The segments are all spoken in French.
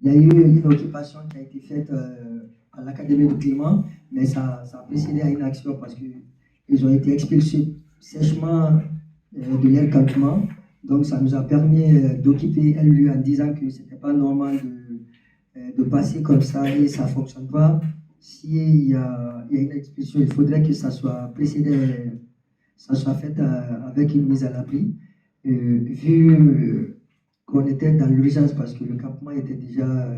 Il y a eu une occupation qui a été faite à l'Académie du Climat, mais ça a précédé à une action parce qu'ils ont été expulsés sèchement de leur campement. Donc ça nous a permis d'occuper un lieu en disant que ce n'était pas normal de passer comme ça et ça ne fonctionne pas. S'il y a une expulsion, il faudrait que ça soit précédé, ça soit fait avec une mise à l'abri. Vu qu'on était dans l'urgence parce que le campement était déjà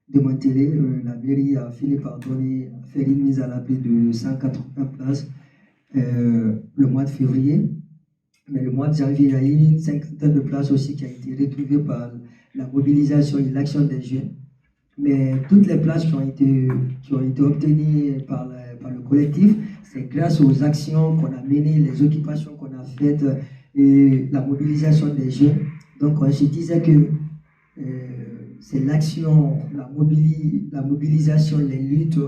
démantelé, la mairie a fini par faire une mise à l'abri de 180 places le mois de février. Mais le mois de janvier, il y a eu une cinquantaine de places aussi qui a été retrouvée par la mobilisation et l'action des jeunes. Mais toutes les places qui ont été obtenues par le collectif, c'est grâce aux actions qu'on a menées, les occupations qu'on a faites et la mobilisation des jeunes. Donc on se disait que c'est l'action, la mobilisation, les luttes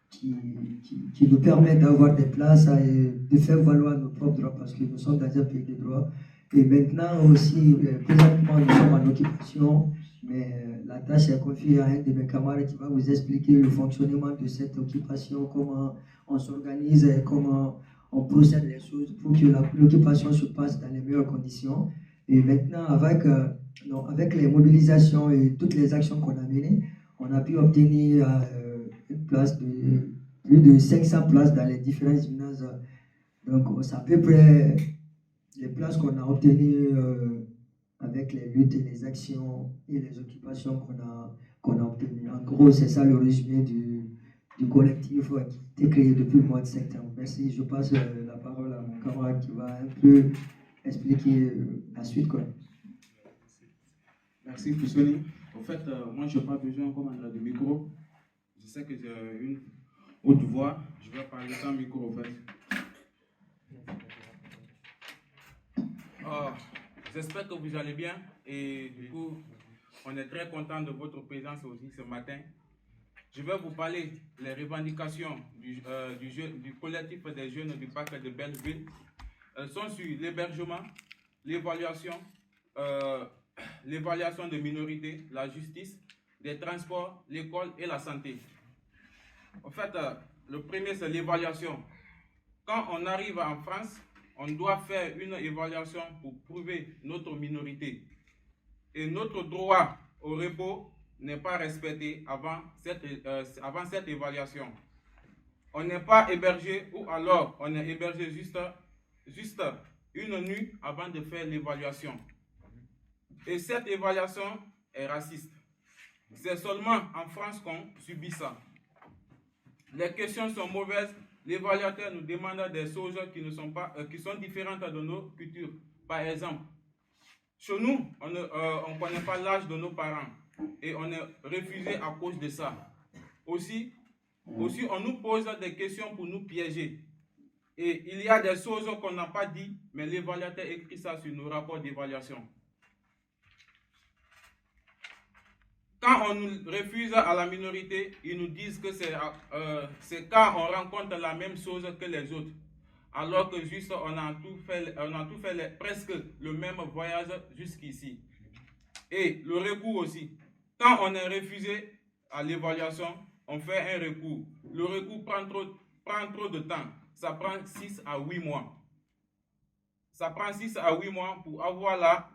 qui nous permettent d'avoir des places et de faire valoir nos propres droits parce que nous sommes dans un pays de droit. Et maintenant aussi, présentement, nous sommes en occupation, mais la tâche est confiée à un de mes camarades qui va vous expliquer le fonctionnement de cette occupation, comment on s'organise et comment on procède les choses pour que l'occupation se passe dans les meilleures conditions. Et maintenant, avec les mobilisations et toutes les actions qu'on a menées, on a pu obtenir une place de plus de 500 places dans les différents gymnases. Donc, c'est à peu près les places qu'on a obtenues avec les luttes et les actions et les occupations qu'on a obtenues. En gros, c'est ça le résumé du collectif qui a été créé depuis le mois de septembre. Merci. Je passe la parole à mon camarade qui va un peu expliquer la suite. Merci, Foussoni. En fait, moi, je n'ai pas besoin comme on a de micro. Je sais que j'ai une haute voix. Je vais parler sans micro, en fait. J'espère que vous allez bien. Et du coup, on est très content de votre présence aussi ce matin. Je vais vous parler des revendications du collectif des jeunes du parc de Belleville. Elles sont sur l'hébergement, l'évaluation des minorités, la justice, des transports, l'école et la santé. En fait, le premier, c'est l'évaluation. Quand on arrive en France, on doit faire une évaluation pour prouver notre minorité. Et notre droit au repos n'est pas respecté avant cette évaluation. On n'est pas hébergé ou alors on est hébergé juste une nuit avant de faire l'évaluation. Et cette évaluation est raciste. C'est seulement en France qu'on subit ça. Les questions sont mauvaises. L'évaluateur nous demande des choses qui sont différentes de nos cultures. Par exemple, chez nous, on ne connaît pas l'âge de nos parents et on est refusé à cause de ça. Aussi, on nous pose des questions pour nous piéger. Et il y a des choses qu'on n'a pas dit, mais l'évaluateur écrit ça sur nos rapports d'évaluation. Quand on nous refuse à la minorité, ils nous disent que c'est quand on rencontre la même chose que les autres. Alors que juste on a tout fait presque le même voyage jusqu'ici. Et le recours aussi. Quand on est refusé à l'évaluation, on fait un recours. Le recours prend trop de temps. Ça prend 6 à 8 mois. Ça prend 6 à 8 mois pour voir la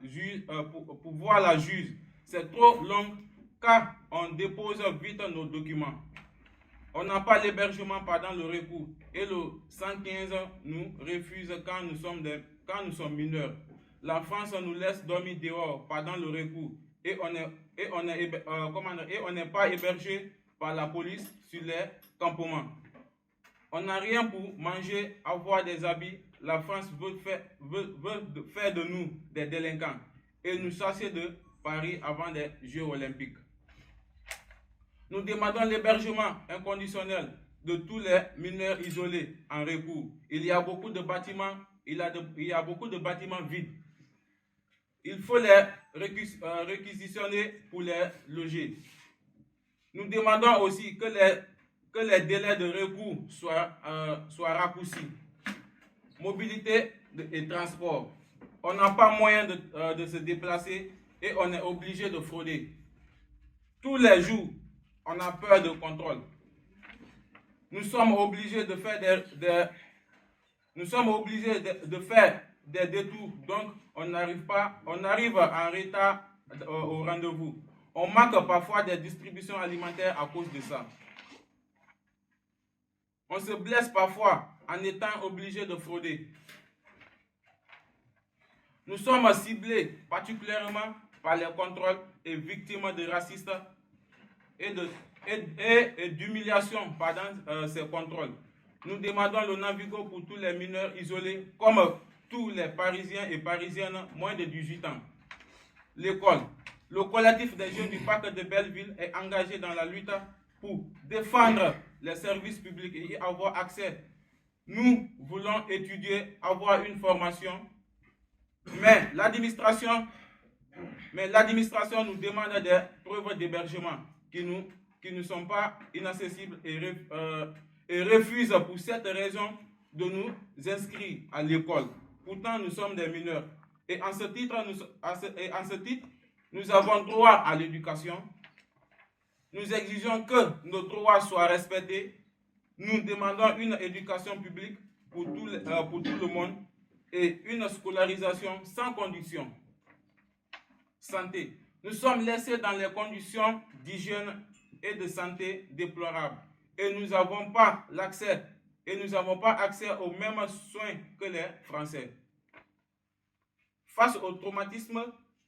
juge. C'est trop long car on dépose vite nos documents. On n'a pas l'hébergement pendant le recours et le 115 nous refuse quand nous sommes mineurs. La France nous laisse dormir dehors pendant le recours et on n'est pas hébergé par la police sur les campements. On n'a rien pour manger, avoir des habits. La France veut faire de nous des délinquants et nous chasser de Paris avant les Jeux olympiques. Nous demandons l'hébergement inconditionnel de tous les mineurs isolés en recours. Il y a beaucoup de bâtiments, vides. Il faut les réquisitionner pour les loger. Nous demandons aussi que les délais de recours soient raccourcis. Mobilité et transport. On n'a pas moyen de se déplacer et on est obligé de frauder. Tous les jours, on a peur de contrôle. Nous sommes obligés de faire de faire des détours, donc on arrive en retard au rendez-vous. On manque parfois des distributions alimentaires à cause de ça. On se blesse parfois en étant obligé de frauder. Nous sommes ciblés particulièrement par les contrôles et victimes de racistes et d'humiliation pendant ces contrôles. Nous demandons le Navigo pour tous les mineurs isolés, comme tous les Parisiens et Parisiennes moins de 18 ans. L'école. Le collectif des jeunes du parc de Belleville est engagé dans la lutte pour défendre les services publics et y avoir accès. Nous voulons étudier, avoir une formation, mais l'administration nous demande des preuves d'hébergement qui ne sont pas inaccessibles et refuse pour cette raison de nous inscrire à l'école. Pourtant, nous sommes des mineurs. Et en ce titre, nous avons droit à l'éducation. Nous exigeons que nos droits soient respectés. Nous demandons une éducation publique pour tout le monde et une scolarisation sans condition. Santé. Nous sommes laissés dans les conditions d'hygiène et de santé déplorables. Et nous n'avons pas accès aux mêmes soins que les Français. Face au traumatisme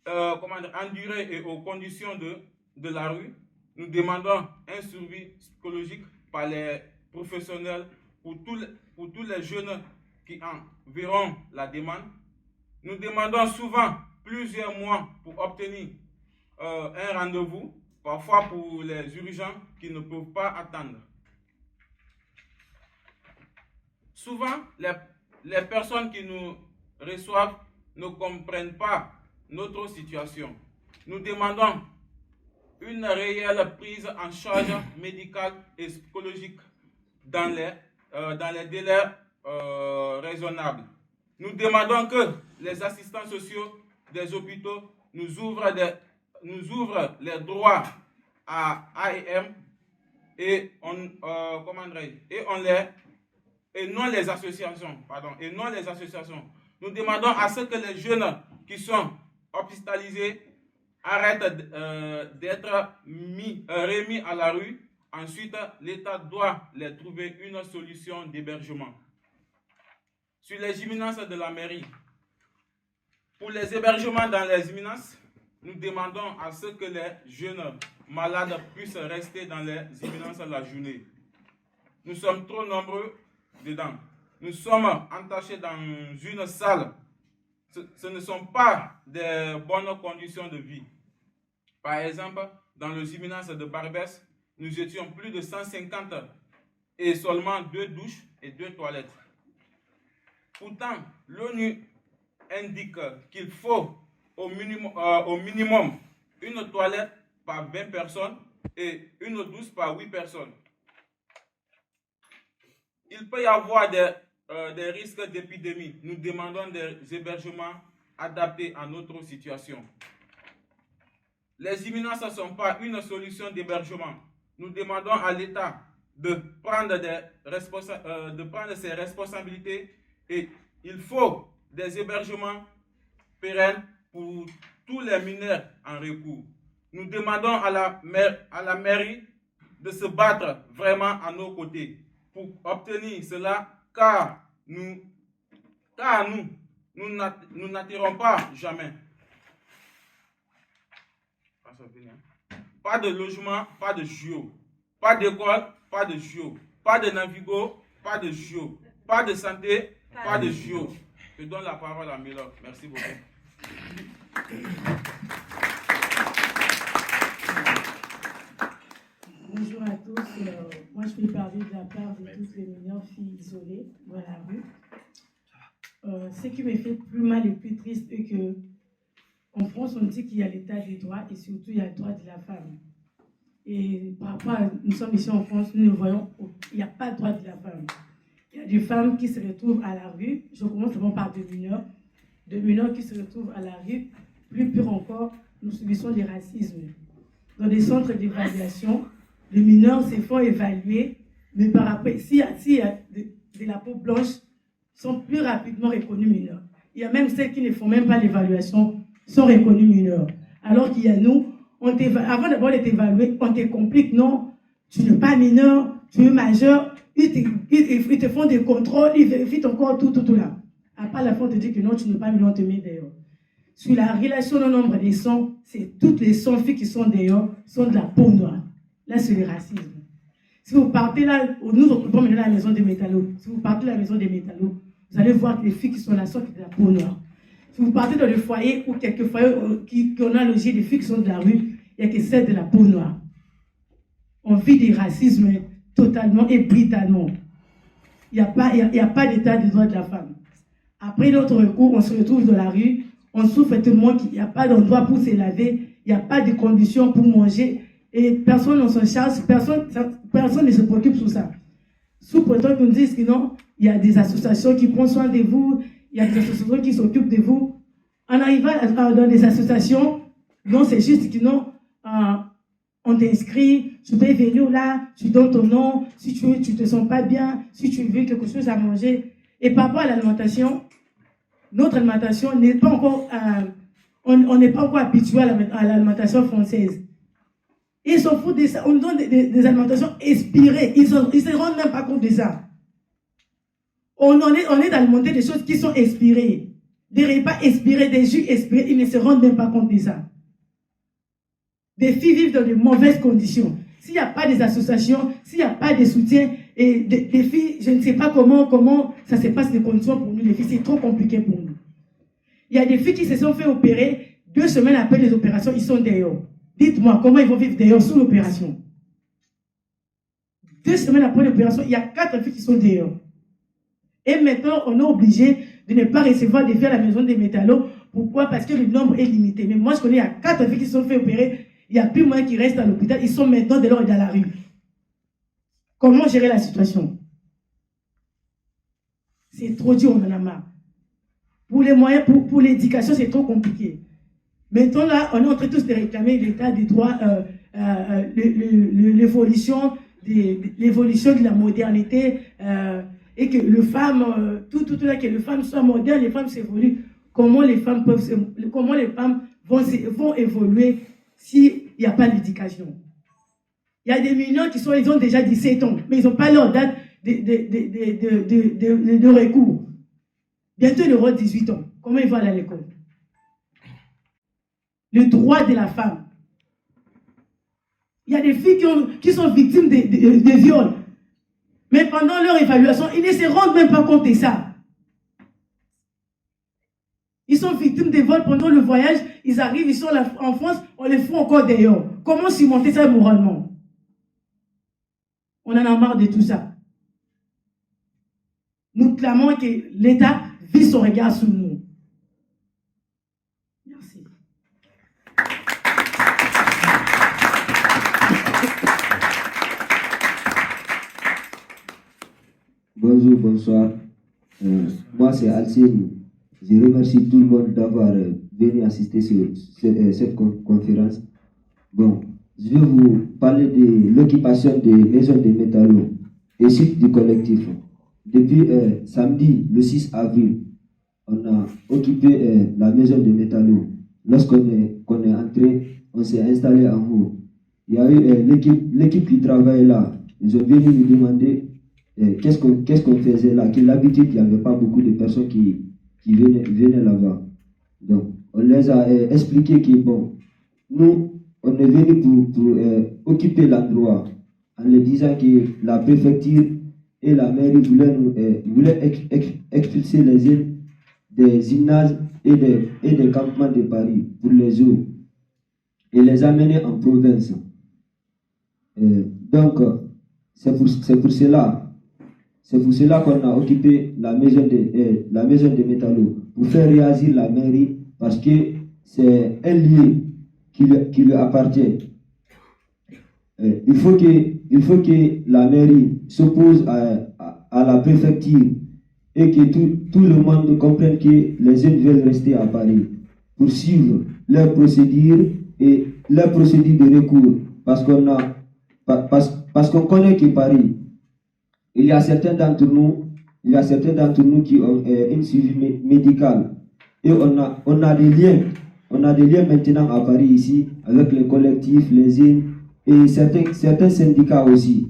enduré et aux conditions de la rue, nous demandons un suivi psychologique par les professionnels pour tous les jeunes qui en verront la demande. Nous demandons souvent plusieurs mois pour obtenir un rendez-vous, parfois pour les urgences qui ne peuvent pas attendre. Souvent, les personnes qui nous reçoivent ne comprennent pas notre situation. Nous demandons une réelle prise en charge médicale et psychologique dans les délais raisonnables. Nous demandons que les assistants sociaux des hôpitaux nous ouvrent les droits à AEM et non les associations. Nous demandons à ce que les jeunes qui sont hospitalisés arrêtent d'être remis à la rue. Ensuite, l'État doit les trouver une solution d'hébergement. Sur les imminences de la mairie, pour les hébergements dans les imminences, nous demandons à ce que les jeunes malades puissent rester dans les imminences la journée. Nous sommes trop nombreux dedans. Nous sommes entachés dans une salle. Ce ne sont pas des bonnes conditions de vie. Par exemple, dans les imminences de Barbès, nous étions plus de 150 et seulement 2 douches et 2 toilettes. Pourtant, l'ONU indique qu'il faut au minimum une toilette par 20 personnes et une douche par 8 personnes. Il peut y avoir des risques d'épidémie. Nous demandons des hébergements adaptés à notre situation. Les imminences ne sont pas une solution d'hébergement. Nous demandons à l'État de prendre ses responsabilités et il faut des hébergements pérennes pour tous les mineurs en recours. Nous demandons à la mairie de se battre vraiment à nos côtés pour obtenir cela, car nous n'attirons pas jamais. Pas de logement, pas de JO. Pas d'école, pas de JO. Pas de Navigo, pas de JO. Pas de santé, pas de JO. Je donne la parole à Milo. Merci beaucoup. Bonjour à tous. Moi, je vais parler de la part de toutes les mineures filles isolées dans la rue. Ce qui me fait plus mal et plus triste est que en France, on dit qu'il y a l'état des droits et surtout il y a le droit de la femme. Et par rapport à, nous sommes ici en France, nous voyons qu'il n'y a pas de droit de la femme. Il y a des femmes qui se retrouvent à la rue. Je commence vraiment par des mineurs qui se retrouvent à la rue. Plus pire encore, nous subissons du racisme. dans des centres d'évaluation, les mineurs se font évaluer, mais par après, s'il y a de la peau blanche, sont plus rapidement reconnus mineurs. Il y a même celles qui ne font même pas l'évaluation, sont reconnus mineurs. Alors qu'il y a nous, avant d'abord d'être évalué, on te complique, non, tu n'es pas mineur, tu es majeur, ils te font des contrôles, ils vérifient encore tout là. À part la fois, on te dit que non, tu n'es pas mineur, on te met dehors. Sur la relation au nombre des sons, c'est toutes les sons filles qui sont dehors, sont de la peau noire. Là, c'est le racisme. Si vous partez là, nous occupons maintenant la maison des métallos. Si vous partez de la maison des métallos, vous allez voir que les filles qui sont là sont de la peau noire. Si vous partez dans le foyer ou quelques foyers qu'on a logé, des filles qui sont de la rue, il n'y a que celles de la peau noire. On vit des racismes totalement et brutalement. Il n'y a pas d'état des droits de la femme. Après notre recours, on se retrouve dans la rue, on souffre tellement qu'il n'y a pas d'endroit pour se laver, il n'y a pas de conditions pour manger, et personne ne s'en charge, personne ne se préoccupe sur ça. Sous prétexte qu'on dise que non, il y a des associations qui prennent soin de vous, il y a des associations qui s'occupent de vous. En arrivant dans des associations, non, c'est juste que non, on t'inscrit, tu peux venir là, tu donnes ton nom, si tu ne te sens pas bien, si tu veux quelque chose à manger. Et par rapport à l'alimentation, notre alimentation n'est pas encore, on n'est pas encore habitué à l'alimentation française. Ils s'en foutent de ça. On donne des alimentations expirées. Ils ne se rendent même pas compte de ça. On est d'alimenter des choses qui sont expirées. Des repas expirés, des jus expirés. Ils ne se rendent même pas compte de ça. Des filles vivent dans de mauvaises conditions. S'il n'y a pas des associations, s'il n'y a pas de soutien, et des filles, je ne sais pas comment ça se passe les conditions pour nous, les filles, c'est trop compliqué pour nous. Il y a des filles qui se sont fait opérer, 2 semaines après les opérations, ils sont dehors. Dites-moi, comment ils vont vivre dehors sous l'opération? 2 semaines après l'opération, il y a 4 filles qui sont dehors. Et maintenant, on est obligé de ne pas recevoir des filles à la maison des métallos. Pourquoi? Parce que le nombre est limité. Mais moi, je connais, il y a 4 filles qui se sont fait opérer. Il n'y a plus moyen qui restent à l'hôpital. Ils sont maintenant dès lors dans la rue. Comment gérer la situation? C'est trop dur, on en a marre. Pour les moyens, pour l'éducation, c'est trop compliqué. Maintenant, là, on est en train tous de réclamer l'état des droits, l'évolution de la modernité, et que les femmes, tout là, que les femmes soient modernes, les femmes s'évoluent. Comment les femmes vont évoluer s'il n'y a pas d'éducation? Il y a des mineurs ils ont déjà 17 ans, mais ils n'ont pas leur date de recours. Bientôt, ils auront 18 ans. Comment ils vont aller à l'école? Le droit de la femme. Il y a des filles qui sont victimes de viols. Mais pendant leur évaluation, ils ne se rendent même pas compte de ça. Ils sont victimes de vols pendant le voyage. Ils arrivent, ils sont là en France, on les fout encore dehors. Comment surmonter ça moralement? On en a marre de tout ça. Nous clamons que l'État vise son regard sur nous. Merci. Bonjour, bonsoir. Moi, c'est Alcine. Je remercie tout le monde d'avoir venu assister sur cette conférence. Bon, je vais vous parler de l'occupation des maisons de métallos et suite du collectif. Depuis samedi, le 6 avril, on a occupé la maison de métallos. Lorsqu'on est entré, on s'est installé en haut. Il y a eu l'équipe qui travaille là. Ils ont venu nous demander qu'est-ce qu'on faisait là. Que l'habitude, il n'y avait pas beaucoup de personnes qui venaient là-bas. Donc, on les a expliqué que, bon, nous, on est venu pour occuper l'endroit en leur disant que la préfecture et la mairie voulaient expulser les îles des gymnases et des campements de Paris pour les eaux et les amener en province. Donc, c'est pour cela qu'on a occupé la maison de métallos, pour faire réagir la mairie, parce que c'est un lieu qui lui appartient. Il faut que la mairie s'oppose à la préfecture et que tout le monde comprenne que les jeunes veulent rester à Paris pour suivre leurs procédures et leur procédure de recours, parce qu'on connaît que Paris, il y a certains d'entre nous qui ont une suivi médicale. Et on a des liens maintenant à Paris ici, avec les collectifs, les îles et certains syndicats aussi.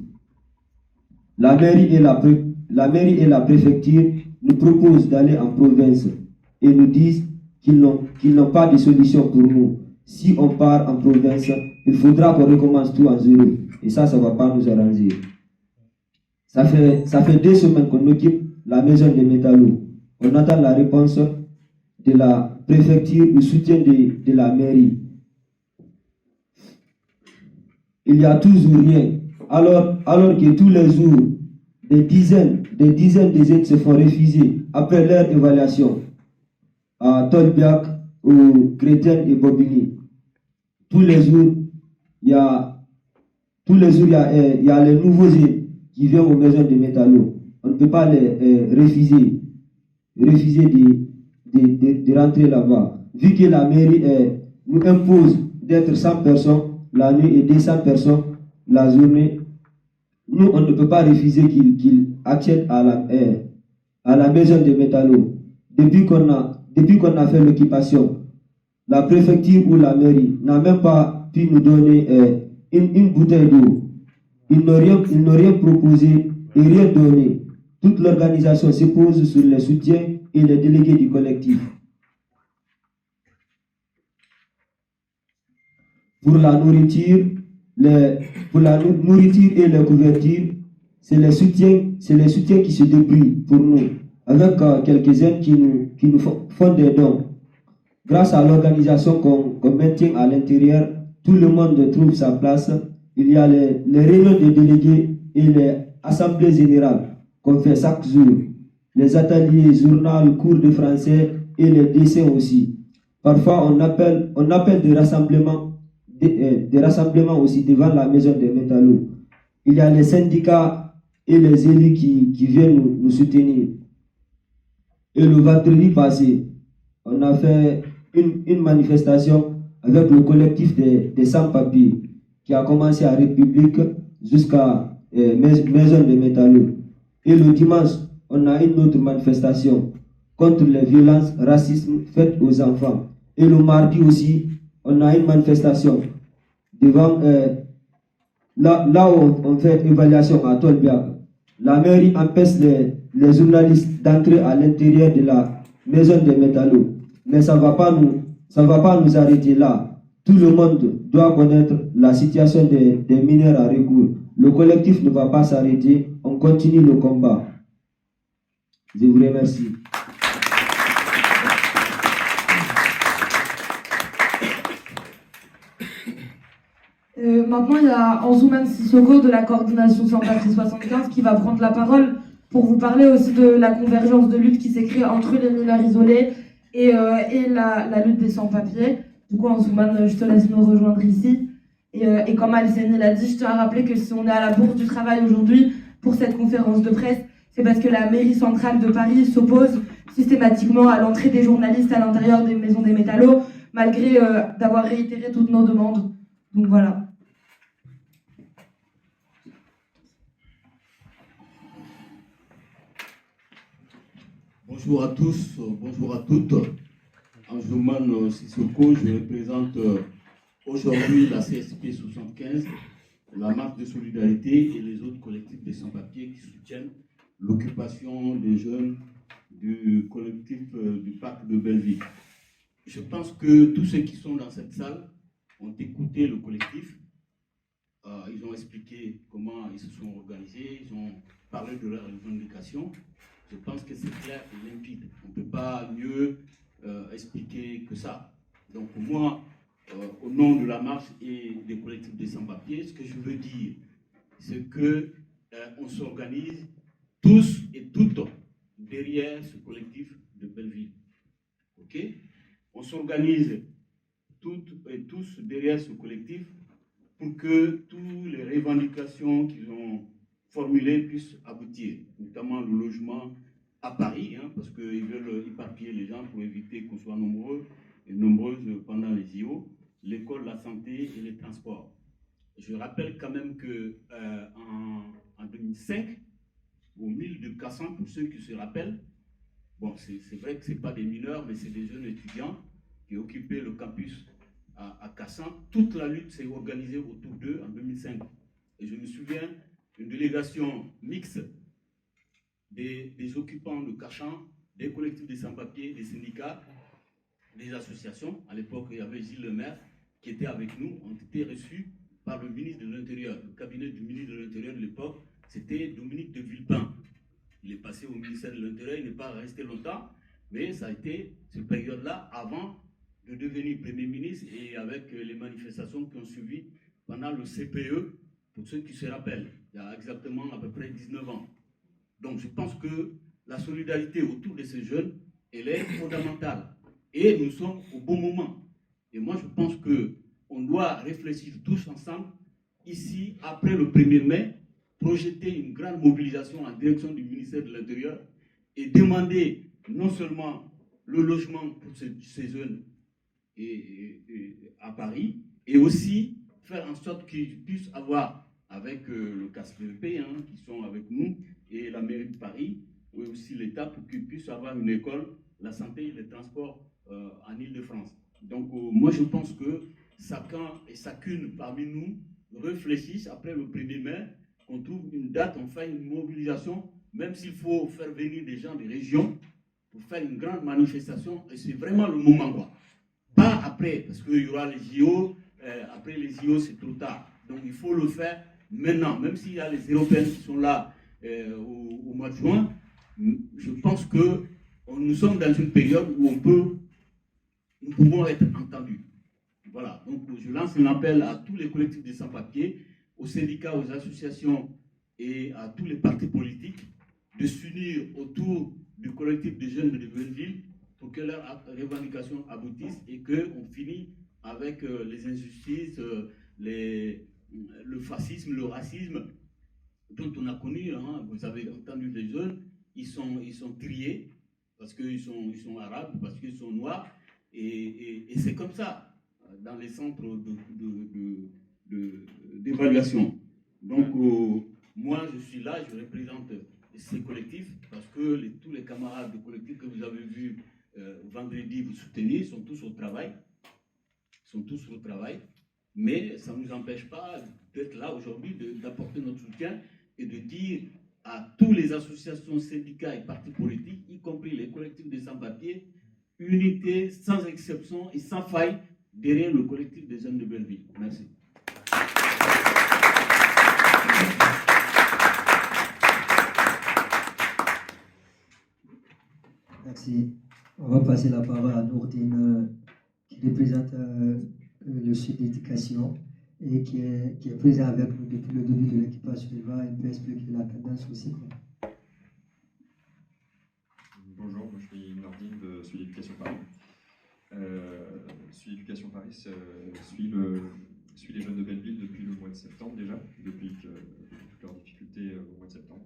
La mairie et la préfecture nous proposent d'aller en province et nous disent qu'ils n'ont pas de solution pour nous. Si on part en province, il faudra qu'on recommence tout à zéro. Et ça ne va pas nous arranger. Ça fait 2 semaines qu'on occupe la maison des métallos. On attend la réponse de la préfecture, le soutien de la mairie. Il n'y a toujours rien. Alors que tous les jours, des dizaines des aides se font refuser après leur évaluation à Tolbiac, aux Chrétiens et Bobigny. Tous les jours, il y a les nouveaux aides qui viennent aux maisons de métallos. On ne peut pas les refuser de rentrer là-bas. Vu que la mairie nous impose d'être 100 personnes la nuit et 200 personnes la journée, nous, on ne peut pas refuser qu'ils accèdent à la maison de métallos. Depuis qu'on a fait l'occupation, la préfecture ou la mairie n'a même pas pu nous donner une bouteille d'eau. Ils n'ont rien proposé et rien donné. Toute l'organisation se pose sur les soutiens et les délégués du collectif. Pour la nourriture et les couvertures, c'est les soutiens qui se débrouillent pour nous, avec quelques-uns qui nous font des dons. Grâce à l'organisation qu'on maintient à l'intérieur, tout le monde trouve sa place. Il y a les réunions des délégués et les assemblées générales qu'on fait chaque jour. Les ateliers, journaux, cours de français et les dessins aussi. Parfois, on appelle des rassemblements aussi devant la maison des métallos. Il y a les syndicats et les élus qui viennent nous soutenir. Et le vendredi passé, on a fait une manifestation avec le collectif des sans-papiers qui a commencé à République jusqu'à Maison des métallos. Et le dimanche, on a une autre manifestation contre les violences racistes faites aux enfants. Et le mardi aussi, on a une manifestation devant là où on fait évaluation à Tolbiac. La mairie empêche les journalistes d'entrer à l'intérieur de la maison des métallos. Mais ça ne va pas nous arrêter là. Tout le monde doit connaître la situation des mineurs à recours. Le collectif ne va pas s'arrêter. On continue le combat. Je vous remercie. Maintenant, il y a Anzouman Sissoko de la coordination Sans-Papiers 75 qui va prendre la parole pour vous parler aussi de la convergence de lutte qui s'est créée entre les mineurs isolés et la lutte des sans-papiers. Du coup, Anzouman, je te laisse nous rejoindre ici. Et comme Alcine l'a dit, je tiens à rappeler que si on est à la Bourse du Travail aujourd'hui pour cette conférence de presse, c'est parce que la mairie centrale de Paris s'oppose systématiquement à l'entrée des journalistes à l'intérieur des maisons des métallos, malgré d'avoir réitéré toutes nos demandes. Donc voilà. Bonjour à tous, bonjour à toutes. Anzouman Sissoko, je représente aujourd'hui la CSP 75, la marche de solidarité et les autres collectifs des sans-papiers qui soutiennent l'occupation des jeunes du collectif du parc de Belleville. Je pense que tous ceux qui sont dans cette salle ont écouté le collectif. Ils ont expliqué comment ils se sont organisés, ils ont parlé de leurs revendications. Je pense que c'est clair et limpide. On ne peut pas mieux expliquer que ça. Donc moi, au nom de la marche et des collectifs des sans-papiers, ce que je veux dire, c'est qu'on s'organise tous et toutes derrière ce collectif de Belleville. Ok? On s'organise toutes et tous derrière ce collectif pour que toutes les revendications qu'ils ont formulées puissent aboutir, notamment le logement à Paris, parce qu'ils veulent éparpiller les gens pour éviter qu'on soit nombreux et nombreuses pendant les JO. l'école, la santé et les transports. Je rappelle quand même que en 2005, au mille de Cassan, pour ceux qui se rappellent, bon, c'est vrai que ce n'est pas des mineurs, mais c'est des jeunes étudiants qui occupaient le campus à Cassan. Toute la lutte s'est organisée autour d'eux en 2005. Et je me souviens d'une délégation mixte des occupants de Cassan, des collectifs de sans-papiers, des syndicats, des associations. À l'époque, il y avait Gilles Lemaire qui était avec nous, ont été reçus par le ministre de l'Intérieur. Le cabinet du ministre de l'Intérieur de l'époque, c'était Dominique de Villepin. Il est passé au ministère de l'Intérieur, il n'est pas resté longtemps, mais ça a été cette période-là avant de devenir Premier ministre et avec les manifestations qui ont suivi pendant le CPE, pour ceux qui se rappellent, il y a exactement à peu près 19 ans. Donc je pense que la solidarité autour de ces jeunes, elle est fondamentale. Et nous sommes au bon moment. Et moi je pense qu'on doit réfléchir tous ensemble, ici, après le 1er mai, projeter une grande mobilisation en direction du ministère de l'Intérieur et demander non seulement le logement pour ces jeunes à Paris, et aussi faire en sorte qu'ils puissent avoir, avec le CASPP, qui sont avec nous, et la mairie de Paris, et aussi l'État, pour qu'ils puissent avoir une école, la santé et les transports en Île-de-France. Donc moi je pense que chacun et chacune parmi nous réfléchissent après le 1er mai, qu'on trouve une date, on fait une mobilisation, même s'il faut faire venir des gens des régions pour faire une grande manifestation, et c'est vraiment le moment, quoi. Pas après, parce qu'il y aura les JO, après les JO c'est trop tard. Donc il faut le faire maintenant, même s'il y a les Européens qui sont là au mois de juin, je pense que nous sommes dans une période où nous pouvons être entendus. Voilà, donc je lance un appel à tous les collectifs de sans-papiers, aux syndicats, aux associations et à tous les partis politiques de s'unir autour du collectif des jeunes de Belleville pour que leurs revendications aboutissent et qu'on finisse avec les injustices, le fascisme, le racisme dont on a connu. Vous avez entendu les jeunes, ils sont triés parce qu'ils sont arabes, parce qu'ils sont noirs, et c'est comme ça dans les centres d'évaluation. Donc, moi, je suis là, je représente ces collectifs, parce que tous les camarades de collectifs que vous avez vus vendredi vous soutenir sont tous au travail. Mais ça ne nous empêche pas d'être là aujourd'hui, d'apporter notre soutien et de dire à toutes les associations, syndicats et partis politiques, y compris les collectifs des sans-papiers, unité, sans exception et sans faille derrière le collectif des jeunes de Belleville. Merci. Merci. On va passer la parole à Nourdine, qui représente le Sud d'éducation et qui est présent avec nous depuis le début de l'équipage suivant. Elle peut expliquer la tendance aussi. Bonjour, moi je suis Nordine de Sud Éducation Paris. Sud Éducation Paris suit les jeunes de Belleville depuis le mois de septembre déjà, depuis toutes leurs difficultés au mois de septembre.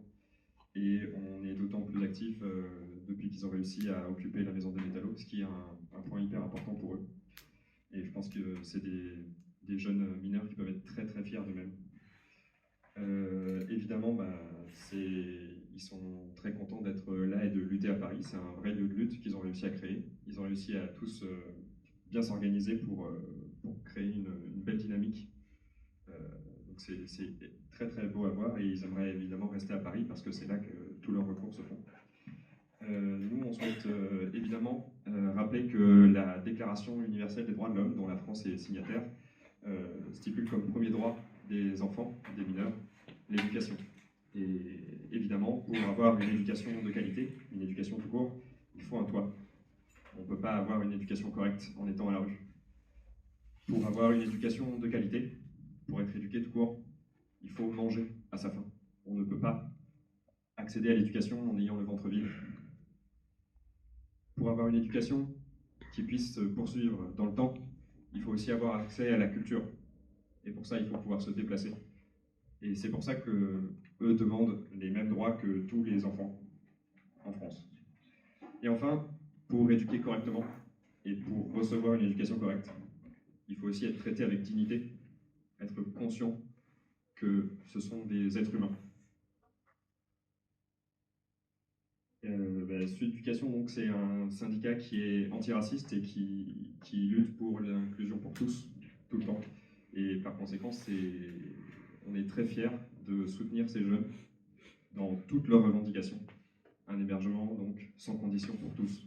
Et on est d'autant plus actifs depuis qu'ils ont réussi à occuper la maison des métallos, ce qui est un point hyper important pour eux. Et je pense que c'est des jeunes mineurs qui peuvent être très très fiers d'eux-mêmes. Évidemment, ils sont très contents d'être là et de lutter à Paris. C'est un vrai lieu de lutte qu'ils ont réussi à créer. Ils ont réussi à tous bien s'organiser pour créer une belle dynamique. Donc c'est très très beau à voir et ils aimeraient évidemment rester à Paris parce que c'est là que tous leurs recours se font. Nous, on souhaite évidemment rappeler que la Déclaration universelle des droits de l'homme, dont la France est signataire, stipule comme premier droit des enfants, des mineurs, l'éducation. Et évidemment, pour avoir une éducation de qualité, une éducation tout court, il faut un toit. On ne peut pas avoir une éducation correcte en étant à la rue. Pour avoir une éducation de qualité, pour être éduqué tout court, il faut manger à sa faim. On ne peut pas accéder à l'éducation en ayant le ventre vide. Pour avoir une éducation qui puisse se poursuivre dans le temps, il faut aussi avoir accès à la culture. Et pour ça, il faut pouvoir se déplacer. Et c'est pour ça qu'eux demandent les mêmes droits que tous les enfants en France. Et enfin, pour éduquer correctement et pour recevoir une éducation correcte, il faut aussi être traité avec dignité, être conscient que ce sont des êtres humains. Sud Éducation, donc, c'est un syndicat qui est antiraciste et qui lutte pour l'inclusion pour tous, tout le temps. Et par conséquent, on est très fiers de soutenir ces jeunes dans toutes leurs revendications. Un hébergement, donc, sans condition pour tous.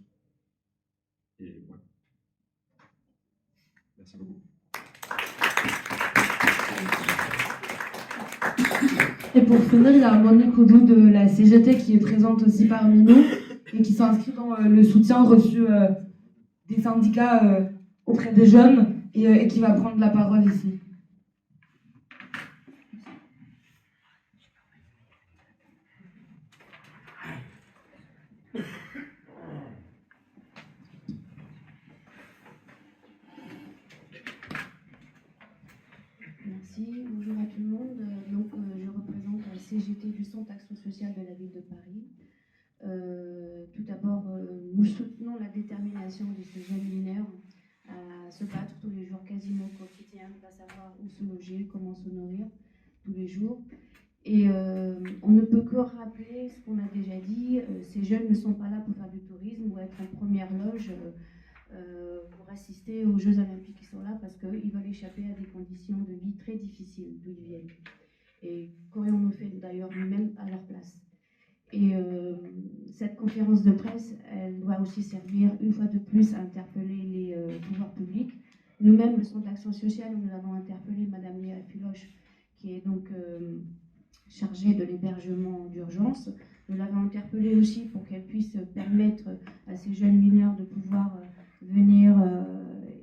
Et voilà. Merci beaucoup. Et pour finir, il y a Monique Oudou de la CGT qui est présente aussi parmi nous et qui s'inscrit dans le soutien reçu des syndicats auprès des jeunes et qui va prendre la parole ici. Merci, bonjour à tout le monde. Je représente la CGT du Centre Action Sociale de la Ville de Paris. Tout d'abord, nous soutenons la détermination de ces jeunes mineurs à se battre tous les jours, quasiment au quotidien, à savoir où se loger, comment se nourrir tous les jours. Et on ne peut que rappeler ce qu'on a déjà dit, ces jeunes ne sont pas là pour faire du tourisme ou être en première loge pour assister aux Jeux Olympiques. Ils sont là parce qu'ils veulent échapper à des conditions de vie très difficiles d'où ils viennent. Et qu'aurions-nous fait d'ailleurs nous-mêmes à leur place? Et cette conférence de presse, elle doit aussi servir une fois de plus à interpeller les pouvoirs publics. Nous-mêmes, le Centre d'action sociale, nous avons interpellé Madame Léa Filoche, qui est donc chargée de l'hébergement d'urgence. Nous l'avons interpellée aussi pour qu'elle puisse permettre à ces jeunes mineurs de pouvoir venir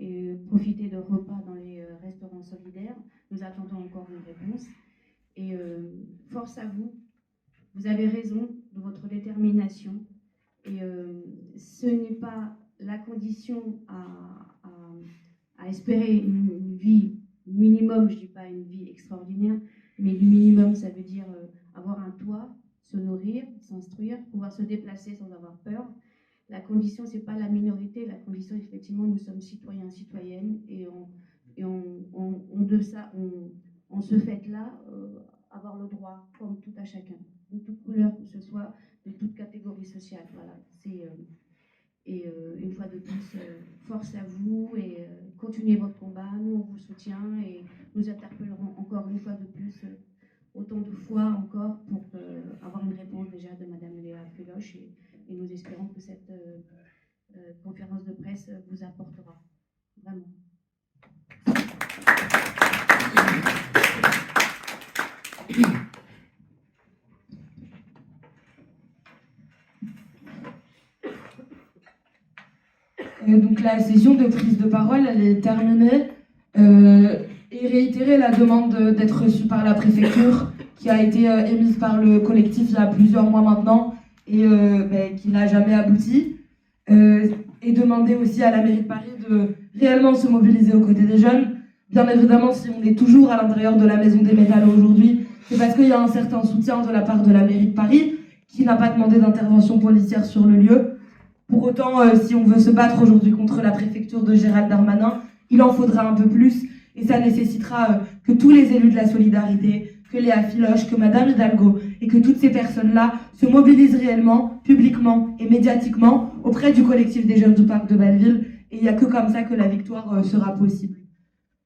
et profiter de repas dans les restaurants solidaires. Nous attendons encore une réponse. Et force à vous, vous avez raison de votre détermination. Et ce n'est pas la condition à espérer une vie minimum, je ne dis pas une vie extraordinaire, mais le minimum, ça veut dire avoir un toit, se nourrir, s'instruire, pouvoir se déplacer sans avoir peur. La condition, ce n'est pas la minorité, la condition, effectivement, nous sommes citoyens, citoyennes, et on se fait là avoir le droit, comme tout à chacun, de toute couleur que ce soit, de toute catégorie sociale. Voilà. Une fois de plus, force à vous et continuez votre combat. Nous, on vous soutient et nous interpellerons encore une fois de plus, autant de fois encore, pour avoir une réponse déjà de Madame Léa Filoche et nous espérons que cette conférence de presse vous apportera. Vraiment. Donc la session de prise de parole, elle est terminée et réitérer la demande d'être reçue par la préfecture qui a été émise par le collectif il y a plusieurs mois maintenant et qui n'a jamais abouti. Et demander aussi à la mairie de Paris de réellement se mobiliser aux côtés des jeunes. Bien évidemment, si on est toujours à l'intérieur de la Maison des Métallos aujourd'hui, c'est parce qu'il y a un certain soutien de la part de la mairie de Paris qui n'a pas demandé d'intervention policière sur le lieu. Pour autant, si on veut se battre aujourd'hui contre la préfecture de Gérald Darmanin, il en faudra un peu plus et ça nécessitera que tous les élus de la solidarité, que Léa Filoche, que Madame Hidalgo et que toutes ces personnes-là se mobilisent réellement, publiquement et médiatiquement auprès du collectif des jeunes du parc de Belleville et il n'y a que comme ça que la victoire sera possible.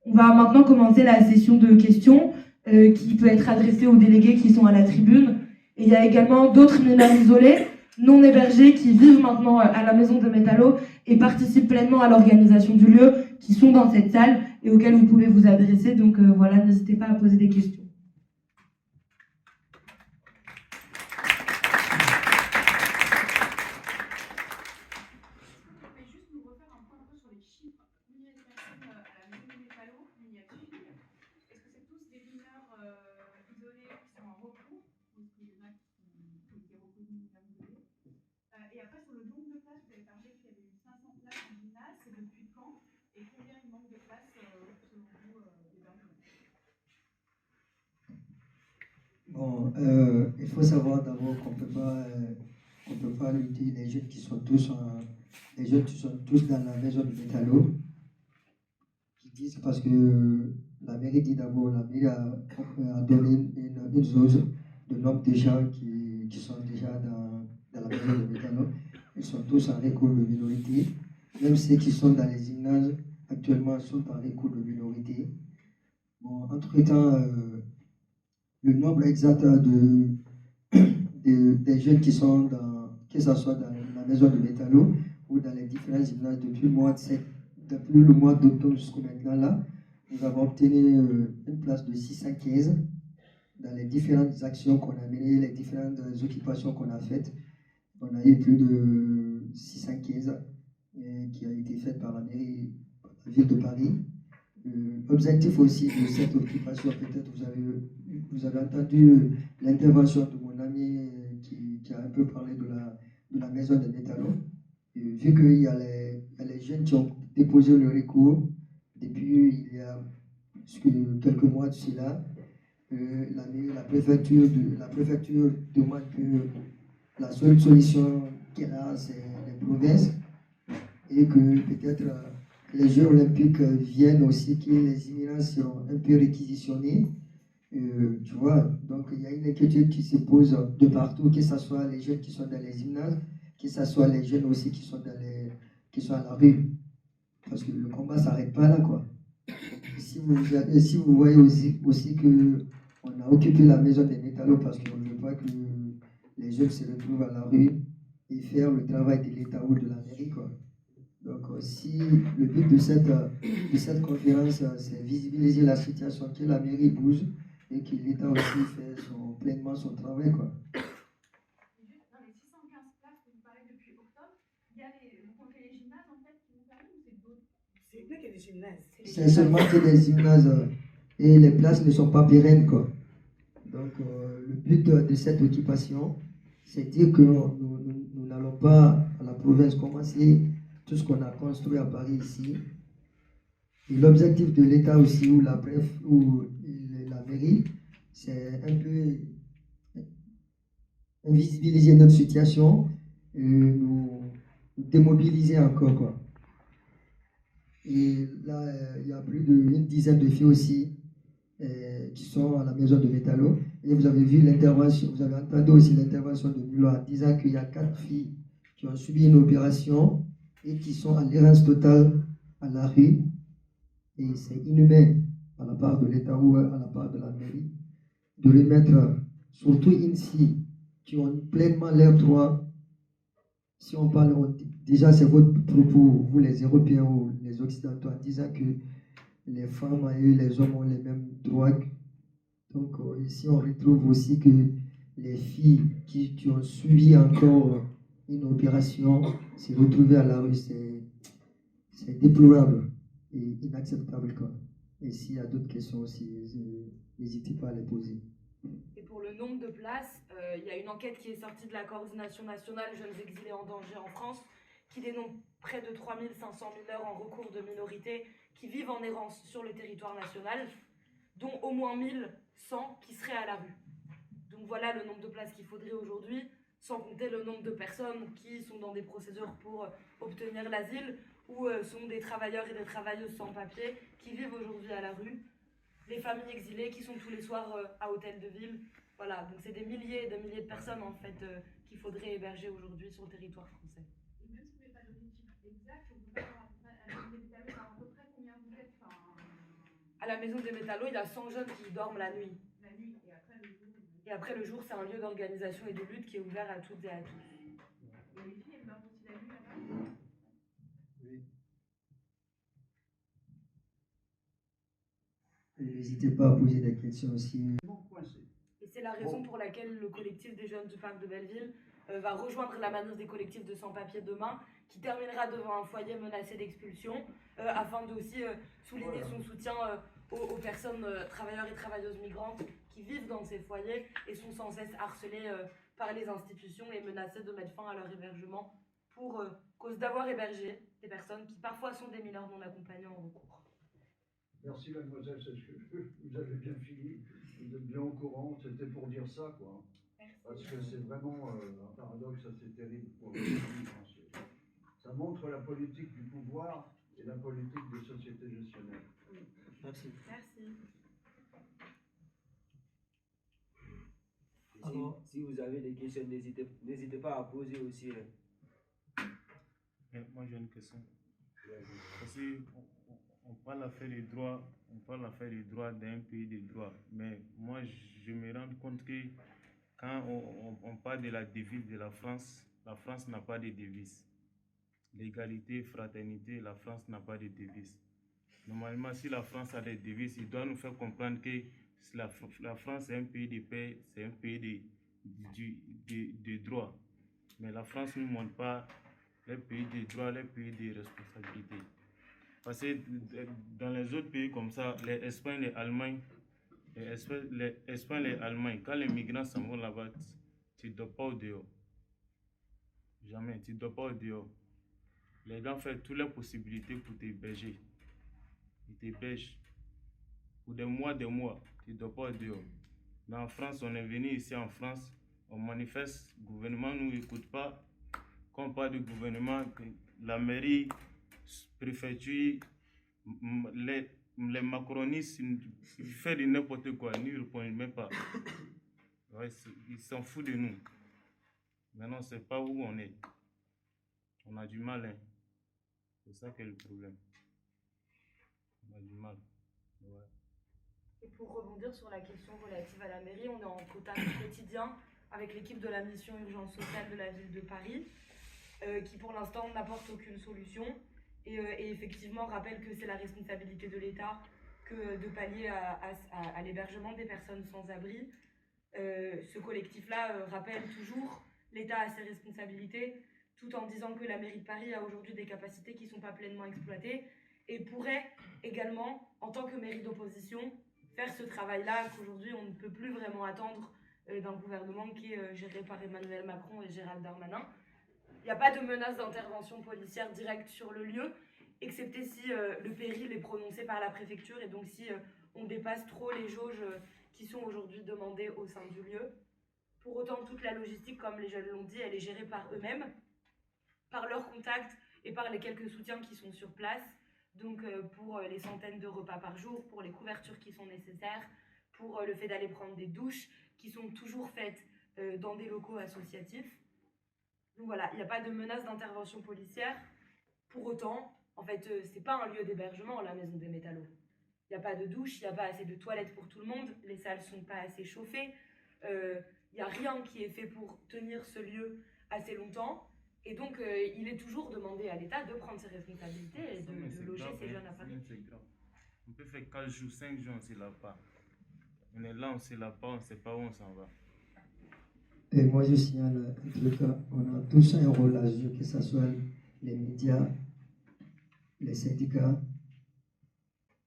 On va maintenant commencer la session de questions qui peut être adressée aux délégués qui sont à la tribune et il y a également d'autres mineurs isolés non hébergés qui vivent maintenant à la Maison des Métallos et participent pleinement à l'organisation du lieu, qui sont dans cette salle et auxquels vous pouvez vous adresser. Donc voilà, n'hésitez pas à poser des questions. Et après, sur le nombre de places, vous avez parlé qu'il y avait eu 500 places en gymnase. C'est depuis quand? Et combien il manque de places selon vous d'hébergement? Bon, il faut savoir d'abord qu'on peut pas lutter les jeunes qui sont tous dans la maison de Métallo. Qui disent parce que la mairie dit d'abord, la mairie a donné une zone de nombre de gens qui sont déjà dans la maison de Métano. Ils sont tous en recours de minorité. Même ceux qui sont dans les gymnases actuellement sont en recours de minorité. Bon, entre-temps, le nombre exact des jeunes qui sont que ce soit dans la maison de Métano ou dans les différents gymnases depuis le mois d'octobre jusqu'au maintenant là, nous avons obtenu une place de 615 dans les différentes actions qu'on a menées, les différentes occupations qu'on a faites. On a eu plus de 615 qui a été faite par la mairie, par la ville de Paris. L'objectif aussi de cette occupation, peut-être vous avez entendu l'intervention de mon ami qui a un peu parlé de la maison des métallos. Vu qu'il y a les jeunes qui ont déposé le recours depuis il y a quelques mois de cela, la préfecture demande que la seule solution qu'elle a, c'est les provinces et que peut-être les Jeux olympiques viennent aussi, que les immigrants seront un peu réquisitionnés. Tu vois, donc il y a une inquiétude qui se pose de partout, que ce soit les jeunes qui sont dans les gymnases, que ce soit les jeunes aussi qui sont à la rue. Parce que le combat ne s'arrête pas là, quoi. Si vous voyez aussi que on a occupé la maison des métallos parce qu'on ne veut pas que les jeunes se retrouvent à la rue et faire le travail de l'État ou de la mairie, quoi. Donc, si le but de cette conférence, c'est visibiliser la situation, que la mairie bouge et que l'État aussi fait pleinement son travail, quoi. Juste dans les 615 places que vous parlez depuis octobre, vous comptez les gymnases en fait qui vous permettent ou c'est d'autres? C'est que des gymnases. C'est seulement que des gymnases et les places ne sont pas pérennes, quoi. Donc, le but de cette occupation, c'est dire que nous n'allons pas à la province commencer tout ce qu'on a construit à Paris ici. Et l'objectif de l'État aussi, ou la mairie, c'est un peu invisibiliser notre situation, nous démobiliser encore, quoi. Et là, il y a plus d'une dizaine de filles aussi qui sont à la maison de Métallo. Et vous avez vu l'intervention, vous avez entendu aussi l'intervention de Milo en disant qu'il y a 4 filles qui ont subi une opération et qui sont à l'errance totale à la rue. Et c'est inhumain à la part de l'État ou à la part de la mairie de les mettre, surtout ici, qui ont pleinement leurs droits. Si on parle, déjà c'est votre propos, vous les Européens ou les Occidentaux, en disant que les femmes et les hommes ont les mêmes droits. Donc ici on retrouve aussi que les filles qui ont suivi encore une opération se retrouver à la rue, c'est déplorable et inacceptable, quoi. Et s'il y a d'autres questions aussi, n'hésitez pas à les poser. Et pour le nombre de places, il y a une enquête qui est sortie de la Coordination nationale Jeunes exilés en danger en France qui dénombre près de 3500 mineurs en recours de minorité qui vivent en errance sur le territoire national, dont au moins 1100 qui seraient à la rue. Donc voilà le nombre de places qu'il faudrait aujourd'hui, sans compter le nombre de personnes qui sont dans des procédures pour obtenir l'asile ou sont des travailleurs et des travailleuses sans papier qui vivent aujourd'hui à la rue. Les familles exilées qui sont tous les soirs à Hôtel de Ville. Voilà, donc c'est des milliers et des milliers de personnes en fait qu'il faudrait héberger aujourd'hui sur le territoire français. Et même si vous n'avez pas d'objectif exact, on peut savoir à peu près combien vous êtes. À la maison des métallos, il y a 100 jeunes qui dorment la nuit. La nuit et après le jour. Et après le jour, c'est un lieu d'organisation et de lutte qui est ouvert à toutes et à tous. Et les filles, elles dorment aussi la nuit là-bas? Oui. N'hésitez pas à poser des questions aussi. Et c'est la raison pour laquelle le collectif des jeunes du parc de Belleville va rejoindre la manif des collectifs de sans-papiers demain, qui terminera devant un foyer menacé d'expulsion, afin de aussi souligner son soutien aux personnes travailleurs et travailleuses migrantes qui vivent dans ces foyers et sont sans cesse harcelées par les institutions et menacées de mettre fin à leur hébergement pour cause d'avoir hébergé des personnes qui parfois sont des mineurs non accompagnés en recours. Merci mademoiselle, vous avez bien fini, vous êtes bien au courant, c'était pour dire ça, quoi. Merci. Parce que c'est vraiment un paradoxe assez terrible pour le ça montre la politique du pouvoir et la politique des sociétés gestionnaires. Merci. Merci. Si vous avez des questions, n'hésitez pas à poser aussi. Moi j'ai une question. Parce qu'on parle l'affaire des droits, on parle l'affaire des droits d'un pays de droit. Mais moi je me rends compte que quand on parle de la devise de la France n'a pas de devise. L'égalité, fraternité, la France n'a pas de devise. Normalement, si la France a des devises, il doit nous faire comprendre que la France est un pays de paix, c'est un pays de droit. Mais la France ne montre pas les pays de droit, les pays de responsabilité. Parce que dans les autres pays comme ça, les Espagnes, les Allemands, quand les migrants s'en vont là-bas, tu ne dors pas au dehors. Jamais, tu ne dors pas au dehors. Les gens font toutes les possibilités pour t'héberger. Ils t'hébergent pour des mois, tu ne dors pas au dehors. Mais en France, on est venu ici en France, on manifeste, le gouvernement ne nous écoute pas. Quand on parle du gouvernement, la mairie, préfecture, les macronistes, ils font de n'importe quoi, ils ne répondent même pas. Ouais, ils s'en foutent de nous. Maintenant, on ne sait pas où on est. On a du mal, hein. C'est ça qui est le problème. On a du mal. Ouais. Et pour rebondir sur la question relative à la mairie, on est en contact quotidien avec l'équipe de la mission urgence sociale de la ville de Paris, qui pour l'instant n'apporte aucune solution et effectivement rappelle que c'est la responsabilité de l'État que de pallier à l'hébergement des personnes sans abri. Ce collectif-là rappelle toujours l'État à ses responsabilités, tout en disant que la mairie de Paris a aujourd'hui des capacités qui ne sont pas pleinement exploitées et pourrait également, en tant que mairie d'opposition, faire ce travail-là qu'aujourd'hui on ne peut plus vraiment attendre d'un gouvernement qui est géré par Emmanuel Macron et Gérald Darmanin. Il n'y a pas de menace d'intervention policière directe sur le lieu, excepté si le péril est prononcé par la préfecture et donc si on dépasse trop les jauges qui sont aujourd'hui demandées au sein du lieu. Pour autant, toute la logistique, comme les jeunes l'ont dit, elle est gérée par eux-mêmes, par leurs contacts et par les quelques soutiens qui sont sur place. Donc pour les centaines de repas par jour, pour les couvertures qui sont nécessaires, pour le fait d'aller prendre des douches qui sont toujours faites dans des locaux associatifs. Donc voilà, il n'y a pas de menace d'intervention policière. Pour autant, en fait, c'est pas un lieu d'hébergement, la maison des métallos. Il n'y a pas de douche, il n'y a pas assez de toilettes pour tout le monde, les salles ne sont pas assez chauffées, il n'y a rien qui est fait pour tenir ce lieu assez longtemps. Et donc, il est toujours demandé à l'État de prendre ses responsabilités et de loger ces jeunes à Paris. On peut faire 4 jours, 5 jours, on ne s'y lave pas. On est là, on ne s'y lave pas, on ne sait pas où on s'en va. Et moi, je signale un truc, on a tous un rôle à jouer, que ce soit les médias, les syndicats,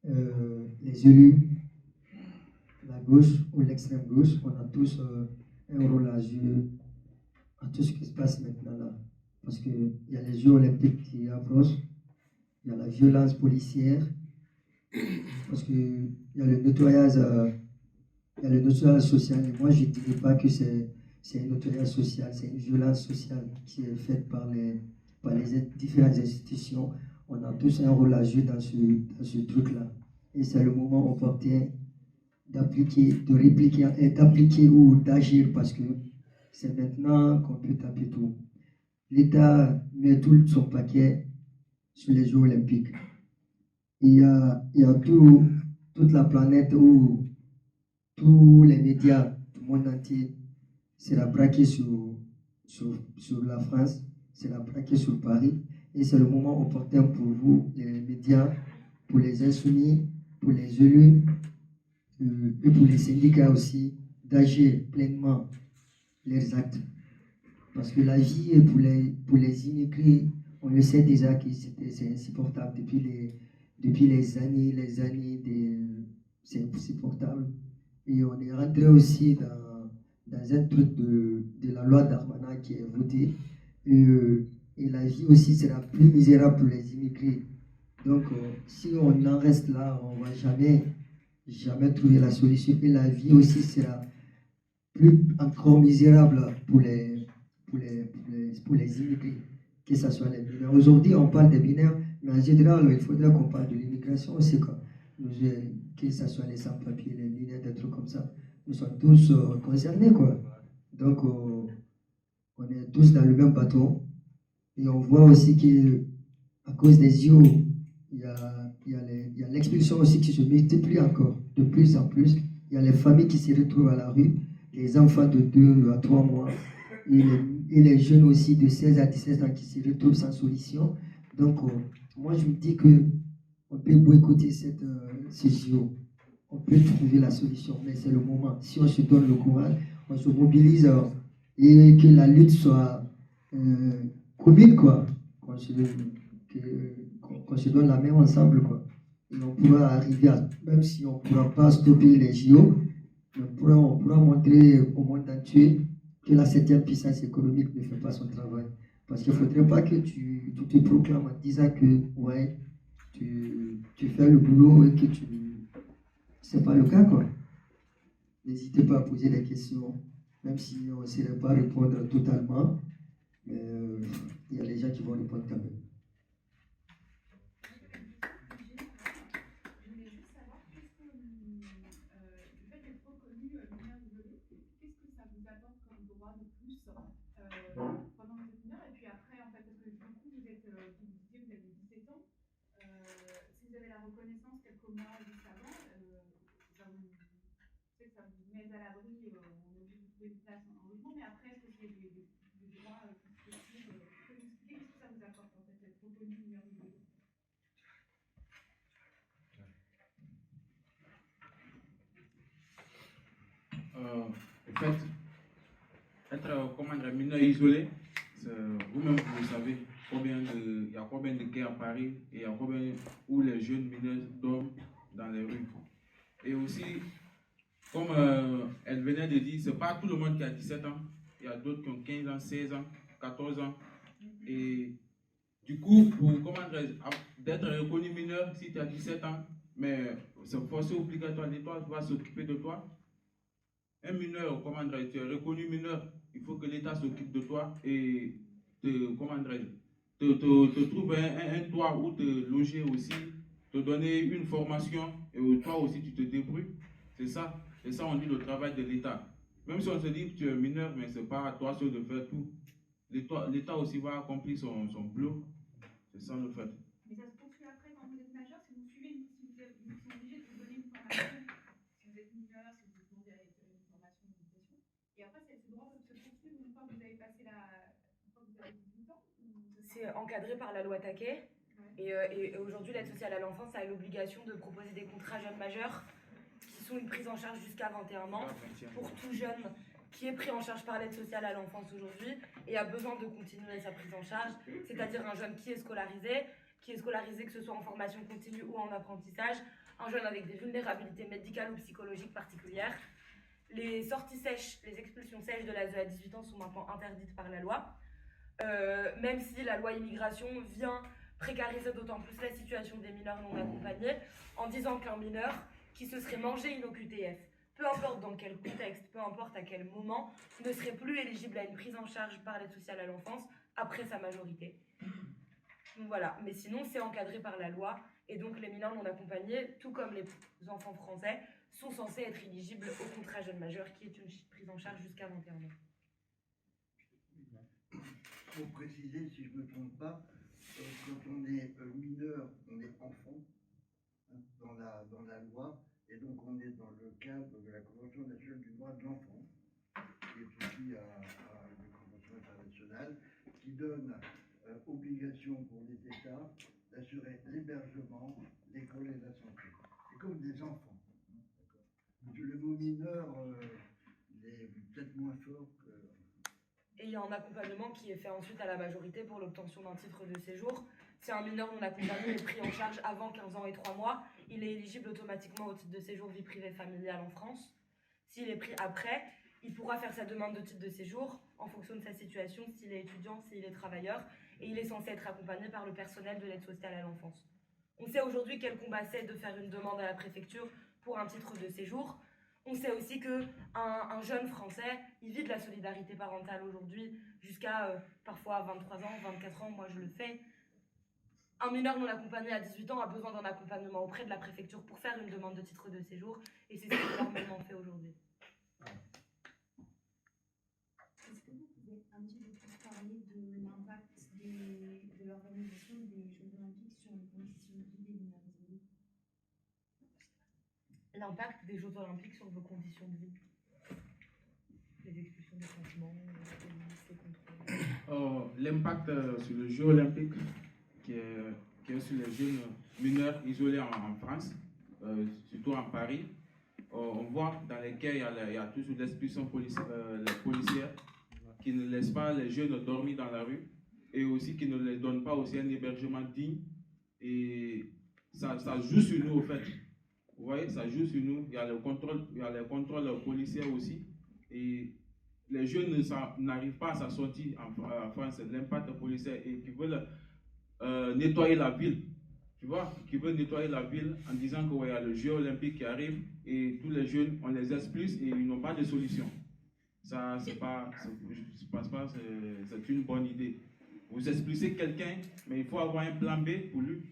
les élus, la gauche ou l'extrême gauche, on a tous un rôle à jouer à tout ce qui se passe maintenant là. Parce qu'il y a les Jeux olympiques qui approchent, il y a la violence policière, parce qu'il y a le nettoyage social. Et moi, je ne dirais pas que c'est un nettoyage social, c'est une violence sociale qui est faite par les différentes institutions. On a tous un rôle à jouer dans ce truc-là. Et c'est le moment opportun d'appliquer ou d'agir, parce que c'est maintenant qu'on peut taper tout. L'État met tout son paquet sur les Jeux olympiques. Il y a toute la planète où tous les médias du monde entier sera braqué sur la France, sera braqué sur Paris. Et c'est le moment opportun pour vous, les médias, pour les insoumis, pour les élus et pour les syndicats aussi, d'agir pleinement leurs actes. Parce que la vie pour les immigrés, on le sait déjà que c'est insupportable depuis les années, c'est insupportable. Et on est rentré aussi dans un truc de la loi Darmanin qui est votée. Et la vie aussi sera plus misérable pour les immigrés. Donc, si on en reste là, on ne va jamais trouver la solution. Et la vie aussi sera plus encore misérable pour les immigrés, que ce soit les mineurs. Aujourd'hui, on parle des mineurs, Mais en général, il faudrait qu'on parle de l'immigration aussi, quoi. Que ce soit les sans-papiers, les mineurs, des trucs comme ça. Nous sommes tous concernés, quoi. Donc, on est tous dans le même bateau. Et on voit aussi qu'à cause des JO, il y a l'expulsion aussi qui se multiplie encore, de plus en plus. Il y a les familles qui se retrouvent à la rue, les enfants de 2 à 3 mois, et les jeunes aussi de 16 à 17 ans qui se retrouvent sans solution. Donc, moi, je me dis qu'on peut boycotter ces JO. On peut trouver la solution, mais c'est le moment. Si on se donne le courage, on se mobilise et que la lutte soit commune, quoi. Qu'on se donne la main ensemble, quoi. Et on pourra arriver à, même si on ne pourra pas stopper les JO, on pourra montrer au monde entier que la 7e puissance économique ne fait pas son travail. Parce qu'il ne faudrait pas que tu te proclames en disant que ouais, tu fais le boulot et que tu... C'est pas le cas, quoi. N'hésitez pas à poser des questions, même si on ne saurait pas répondre totalement. Mais il y a des gens qui vont répondre quand même. Je voulais juste savoir, qu'est-ce que le fait d'être reconnu mineur isolé, qu'est-ce que ça vous apporte comme droit de plus pendant que vous êtes mineur et puis après, en fait, parce que du coup, vous avez 17 ans, si vous avez la reconnaissance quelques mois juste avant, ça vous met à l'abri, on est obligé de trouver une place en logement, mais après, est-ce qu'il y a des droits possibles? Qu'est-ce que ça vous apporte en fait, d'être reconnu mineur isolé? En fait, être comment dire, mineur isolé, vous-même vous savez il y a combien de quais à Paris et il y a combien où les jeunes mineurs dorment dans les rues. Et aussi, comme elle venait de dire, c'est pas tout le monde qui a 17 ans. Il y a d'autres qui ont 15 ans, 16 ans, 14 ans. Et du coup, pour comment d'être reconnu mineur si tu as 17 ans, mais c'est forcé obligatoire, l'État va s'occuper de toi. Un mineur, tu es reconnu mineur, il faut que l'État s'occupe de toi et te trouve un toit où te loger aussi, te donner une formation et toi aussi tu te débrouilles. C'est ça on dit le travail de l'État. Même si on se dit que tu es mineur, mais ce n'est pas à toi seul de faire tout. L'État aussi va accomplir son boulot. C'est ça le fait. Mais ça se poursuit après quand vous êtes majeur, si vous suivez si vous sont obligés de vous donner une formation, si vous êtes mineur, si vous demandez une formation d'éducation. Et après, ces droits peuvent se poursuivre une fois que vous avez passé une fois que vous avez 18 ans. C'est encadré par la loi Taquet. Et aujourd'hui, l'aide sociale à l'enfance a l'obligation de proposer des contrats jeunes majeurs qui sont une prise en charge jusqu'à 21 ans pour tout jeune qui est pris en charge par l'aide sociale à l'enfance aujourd'hui et a besoin de continuer sa prise en charge, c'est-à-dire un jeune qui est scolarisé que ce soit en formation continue ou en apprentissage, un jeune avec des vulnérabilités médicales ou psychologiques particulières. Les sorties sèches, les expulsions sèches de l'ASE à 18 ans sont maintenant interdites par la loi, même si la loi immigration vient précariser d'autant plus la situation des mineurs non accompagnés en disant qu'un mineur qui se serait mangé une OQTF, peu importe dans quel contexte, peu importe à quel moment, ne serait plus éligible à une prise en charge par l'aide sociale à l'enfance après sa majorité. Donc voilà, mais sinon c'est encadré par la loi et donc les mineurs non accompagnés, tout comme les enfants français, sont censés être éligibles au contrat jeune majeur qui est une prise en charge jusqu'à 21 ans. Pour préciser, si je ne me trompe pas, quand on est mineur, on est enfant hein, dans la loi, et donc on est dans le cadre de la Convention nationale du droit de l'enfant, qui est aussi une convention internationale, qui donne obligation pour les États d'assurer l'hébergement, l'école et la santé. C'est comme des enfants. Hein, le mot mineur, il est peut-être moins fort que... Et il y a un accompagnement qui est fait ensuite à la majorité pour l'obtention d'un titre de séjour. Si un mineur non accompagné est pris en charge avant 15 ans et 3 mois, il est éligible automatiquement au titre de séjour vie privée familiale en France. S'il est pris après, il pourra faire sa demande de titre de séjour en fonction de sa situation, s'il est étudiant, s'il est travailleur, et il est censé être accompagné par le personnel de l'aide sociale à l'enfance. On sait aujourd'hui quel combat c'est de faire une demande à la préfecture pour un titre de séjour. On sait aussi qu'un jeune Français, il vit de la solidarité parentale aujourd'hui jusqu'à parfois 23 ans, 24 ans, moi je le fais. Un mineur non accompagné à 18 ans a besoin d'un accompagnement auprès de la préfecture pour faire une demande de titre de séjour, et c'est ce qui est normalement fait aujourd'hui. Est-ce que vous pouvez un petit peu plus parler de l'impact de l'organisation des Jeux Olympiques sur les conditions de vie des mineurs isolés? L'impact des Jeux Olympiques sur vos conditions de vie? Les expulsions des sentiments, les polices, les contrôles. L'impact sur le jeu olympique qui est sur les jeunes mineurs isolés en France, surtout en Paris. On voit dans les cas, il y a toujours l'expulsion policière qui ne laisse pas les jeunes dormir dans la rue et aussi qui ne les donne pas aussi un hébergement digne. Et ça joue sur nous, au fait. Vous voyez, ça joue sur nous. Il y a les contrôles policiers aussi. Et les jeunes n'arrivent pas à s'en sortir en France, l'impact policier, et qui veulent nettoyer la ville. Tu vois, qui veulent nettoyer la ville en disant qu'il y a le jeu olympique qui arrive et tous les jeunes, on les expulse et ils n'ont pas de solution. Ça, je pense pas que c'est une bonne idée. Vous expulsez quelqu'un, mais il faut avoir un plan B pour lui.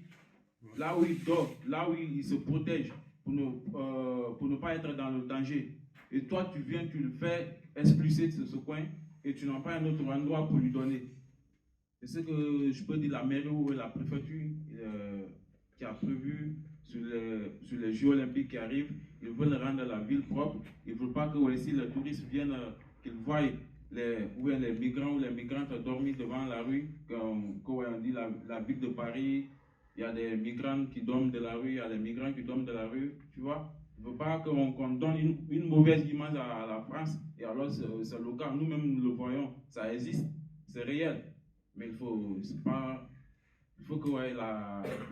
Là où il dort, là où il se protège, pour ne pas être dans le danger. Et toi, tu viens, tu le fais expulser de ce coin et tu n'as pas un autre endroit pour lui donner. C'est ce que je peux dire, la mairie ou la préfecture qui a prévu sur les Jeux olympiques qui arrivent. Ils veulent rendre la ville propre. Ils ne veulent pas que aussi les touristes viennent, qu'ils voient les migrants ou les migrantes dormir devant la rue. Comme on dit, la ville de Paris, il y a des migrants qui dorment de la rue, il y a des migrants qui dorment de la rue, tu vois. Il ne veut pas qu'on donne une mauvaise image à la France. Et alors, c'est le cas. Nous-mêmes, nous le voyons. Ça existe. C'est réel. Mais il faut que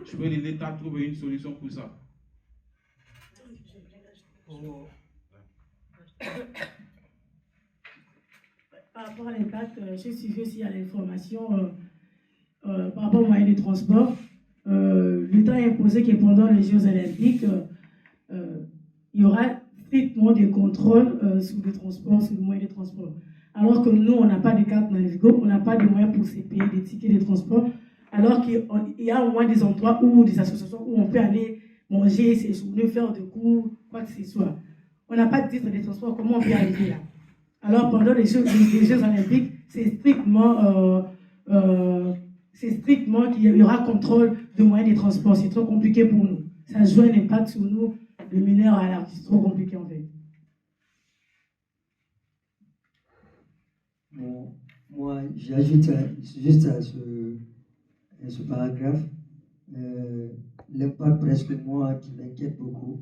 je veux l'État trouve une solution pour ça. Par rapport à l'impact, j'ai suivi aussi à l'information par rapport aux moyens de transport. L'État a imposé que pendant les Jeux olympiques, il y aura strictement des contrôles sur les transports, sur les moyens de transport. Alors que nous, on n'a pas de carte Navigo, on n'a pas de moyens pour se payer des tickets de transport, alors qu'il y a au moins des endroits ou des associations où on peut aller manger, séjourner, faire des cours, quoi que ce soit. On n'a pas de titre de transport, comment on peut arriver là? Alors pendant les Jeux olympiques, c'est strictement qu'il y aura contrôle de moyens de transport. C'est trop compliqué pour nous. Ça joue un impact sur nous, les mineurs à l'art. C'est trop compliqué en fait. Bon, moi, j'ajoute juste à ce paragraphe l'impact presque moi qui m'inquiète beaucoup.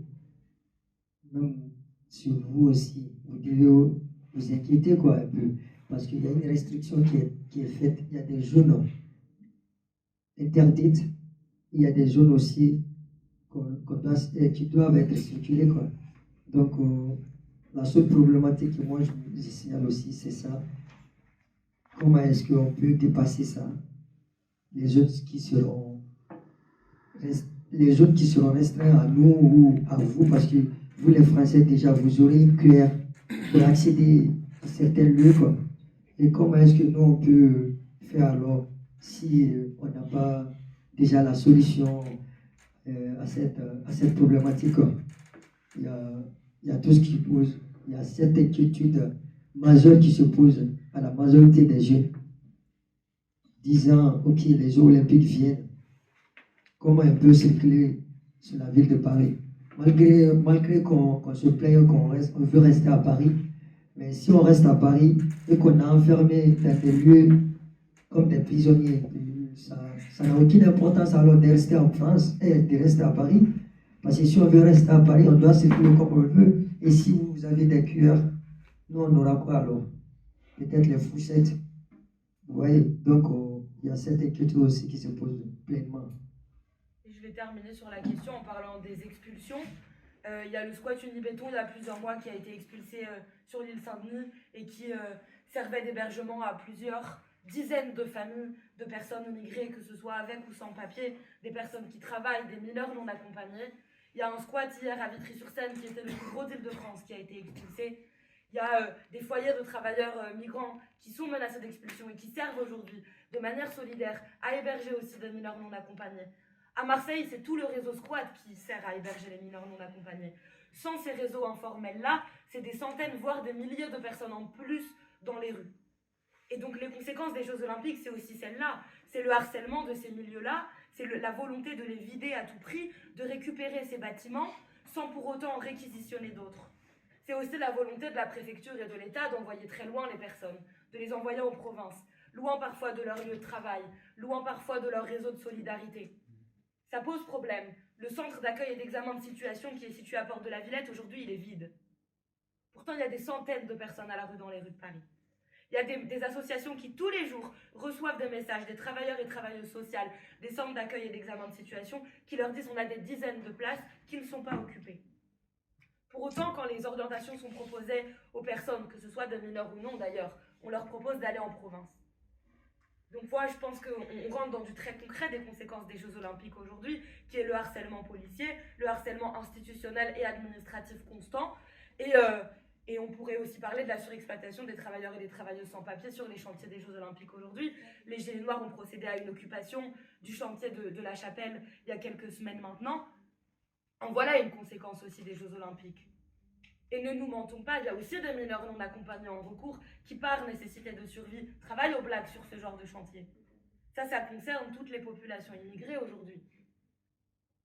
Même sur vous aussi, vous devez vous inquiéter quoi un peu. Parce qu'il y a une restriction qui est faite. Il y a des zones interdites. Il y a des zones aussi qui doivent être circulées quoi. Donc, la seule problématique que moi je signale aussi, c'est ça. Comment est-ce qu'on peut dépasser ça? Les autres qui seront restreints à nous ou à vous, parce que vous les Français déjà, vous aurez une QR pour accéder à certains lieux. Quoi. Et comment est-ce que nous on peut faire alors si on n'a pas déjà la solution à cette problématique? Quoi. Il y a tout ce qui pose, il y a cette inquiétude majeure qui se pose à la majorité des jeunes, disant, ok, les Jeux olympiques viennent, comment on peut circuler sur la ville de Paris? Malgré qu'on se plaigne, on veut rester à Paris, mais si on reste à Paris et qu'on est enfermé dans des lieux comme des prisonniers, ça n'a aucune importance alors de rester en France et de rester à Paris, parce que si on veut rester à Paris, on doit circuler comme on veut, et si vous avez des QR, nous on aura quoi alors? Peut-être les fourchettes. Vous voyez, donc il y a cette inquiétude aussi qui se pose pleinement. Et je vais terminer sur la question en parlant des expulsions. Il y a le squat Unibéton il y a plusieurs mois qui a été expulsé sur l'île Saint-Denis et qui servait d'hébergement à plusieurs dizaines de familles de personnes immigrées, que ce soit avec ou sans papier, des personnes qui travaillent, des mineurs non accompagnés. Il y a un squat hier à Vitry-sur-Seine qui était le plus gros d'Île-de-France qui a été expulsé. Il y a des foyers de travailleurs migrants qui sont menacés d'expulsion et qui servent aujourd'hui de manière solidaire à héberger aussi des mineurs non accompagnés. À Marseille, c'est tout le réseau Squad qui sert à héberger les mineurs non accompagnés. Sans ces réseaux informels-là, c'est des centaines, voire des milliers de personnes en plus dans les rues. Et donc les conséquences des Jeux Olympiques, c'est aussi celle-là. C'est le harcèlement de ces milieux-là, c'est la volonté de les vider à tout prix, de récupérer ces bâtiments sans pour autant en réquisitionner d'autres. C'est aussi la volonté de la préfecture et de l'État d'envoyer très loin les personnes, de les envoyer en province, loin parfois de leur lieu de travail, loin parfois de leur réseau de solidarité. Ça pose problème. Le centre d'accueil et d'examen de situation qui est situé à Porte de la Villette, aujourd'hui, il est vide. Pourtant, il y a des centaines de personnes à la rue dans les rues de Paris. Il y a des associations qui, tous les jours, reçoivent des messages des travailleurs et travailleuses sociales, des centres d'accueil et d'examen de situation, qui leur disent qu'on a des dizaines de places qui ne sont pas occupées. Pour autant, quand les orientations sont proposées aux personnes, que ce soit des mineurs ou non d'ailleurs, on leur propose d'aller en province. Donc moi, je pense qu'on rentre dans du très concret des conséquences des Jeux Olympiques aujourd'hui, qui est le harcèlement policier, le harcèlement institutionnel et administratif constant, et on pourrait aussi parler de la surexploitation des travailleurs et des travailleuses sans papier sur les chantiers des Jeux Olympiques aujourd'hui. Les Gilets Noirs ont procédé à une occupation du chantier de la Chapelle il y a quelques semaines maintenant. En voilà une conséquence aussi des Jeux Olympiques. Et ne nous mentons pas, il y a aussi des mineurs non accompagnés en recours qui, par nécessité de survie, travaillent au black sur ce genre de chantier. Ça concerne toutes les populations immigrées aujourd'hui,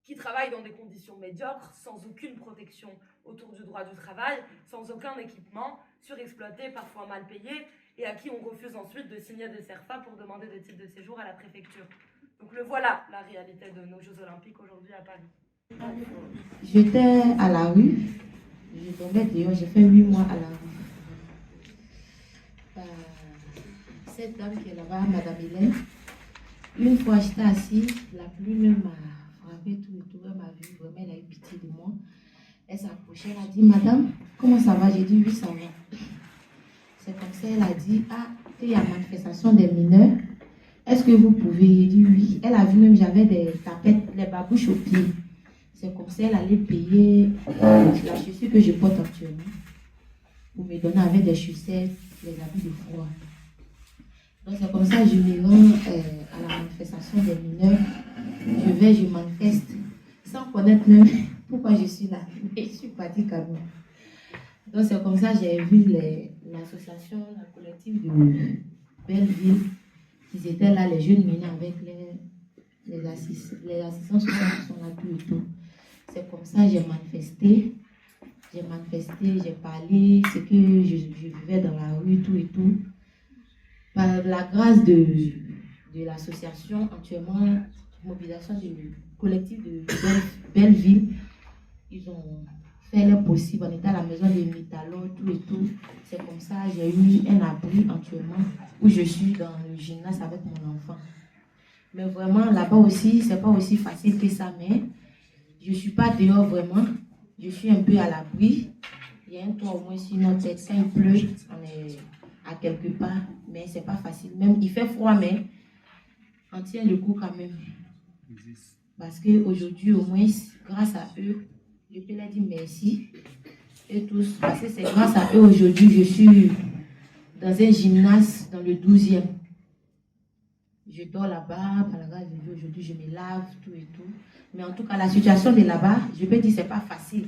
qui travaillent dans des conditions médiocres, sans aucune protection autour du droit du travail, sans aucun équipement, surexploités, parfois mal payés, et à qui on refuse ensuite de signer des CERFA pour demander des titres de séjour à la préfecture. Donc voilà la réalité de nos Jeux Olympiques aujourd'hui à Paris. J'étais à la rue, je tombais dehors, j'ai fait 8 mois à la rue. Cette dame qui est là-bas, Madame Hélène, une fois j'étais assise, la pluie même m'a frappé tout et tout, elle m'a vu, vraiment elle a eu pitié de moi. Elle s'est approchée, elle a dit, Madame, comment ça va? J'ai dit, oui, ça va. C'est comme ça, elle a dit, ah, il y a manifestation des mineurs. Est-ce que vous pouvez? J'ai dit oui. Elle a vu même, j'avais des tapettes, les babouches aux pieds. C'est comme ça, elle allait payer la chaussure que je porte actuellement pour me donner avec des chaussettes, les habits de froid. Donc c'est comme ça, je me rends à la manifestation des mineurs. Je manifeste sans connaître même pourquoi je suis là. Mais je suis partie quand même. Donc c'est comme ça, j'ai vu l'association, la collective de Belleville. Ils étaient là, les jeunes mineurs avec les assistants sociaux qui sont là, tout et tout. C'est comme ça j'ai manifesté, j'ai parlé, ce que je vivais dans la rue, tout et tout. Par la grâce de l'association, actuellement, mobilisation du collectif de Belleville, ils ont fait le possible. On était à la maison des Mitalo, tout et tout. C'est comme ça, j'ai eu un abri actuellement où je suis dans le gymnase avec mon enfant. Mais vraiment, là-bas aussi, c'est pas aussi facile que ça, mais je suis pas dehors vraiment. Je suis un peu à l'abri. Il y a un toit au moins sur notre tête. Quand il pleut, on est à quelque part, mais c'est pas facile. Même, il fait froid, mais on tient le coup quand même. Parce qu'aujourd'hui, au moins, grâce à eux, je peux leur dire merci. Et tous, parce que c'est grâce à eux aujourd'hui, je suis dans un gymnase dans le 12e. Je dors là-bas, par la grâce de Dieu, aujourd'hui, je me lave, tout et tout. Mais en tout cas, la situation de là-bas, je peux dire que c'est pas facile.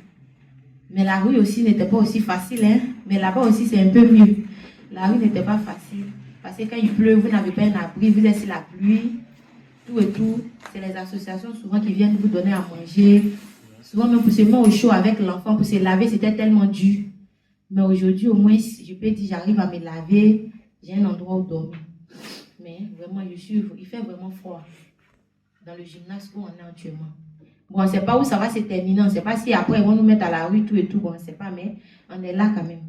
Mais la rue aussi n'était pas aussi facile, hein. Mais là-bas aussi, c'est un peu mieux. La rue n'était pas facile. Parce que quand il pleut, vous n'avez pas un abri, vous êtes sur la pluie, tout et tout. C'est les associations souvent qui viennent vous donner à manger. Souvent, même pour se mettre au chaud avec l'enfant, pour se laver, c'était tellement dur. Mais aujourd'hui, au moins, je peux dire, j'arrive à me laver, j'ai un endroit où dormir. Mais vraiment, il fait vraiment froid dans le gymnase où on est actuellement. Bon, on ne sait pas où ça va se terminer, on ne sait pas si après ils vont nous mettre à la rue, tout et tout, bon, on ne sait pas, mais on est là quand même.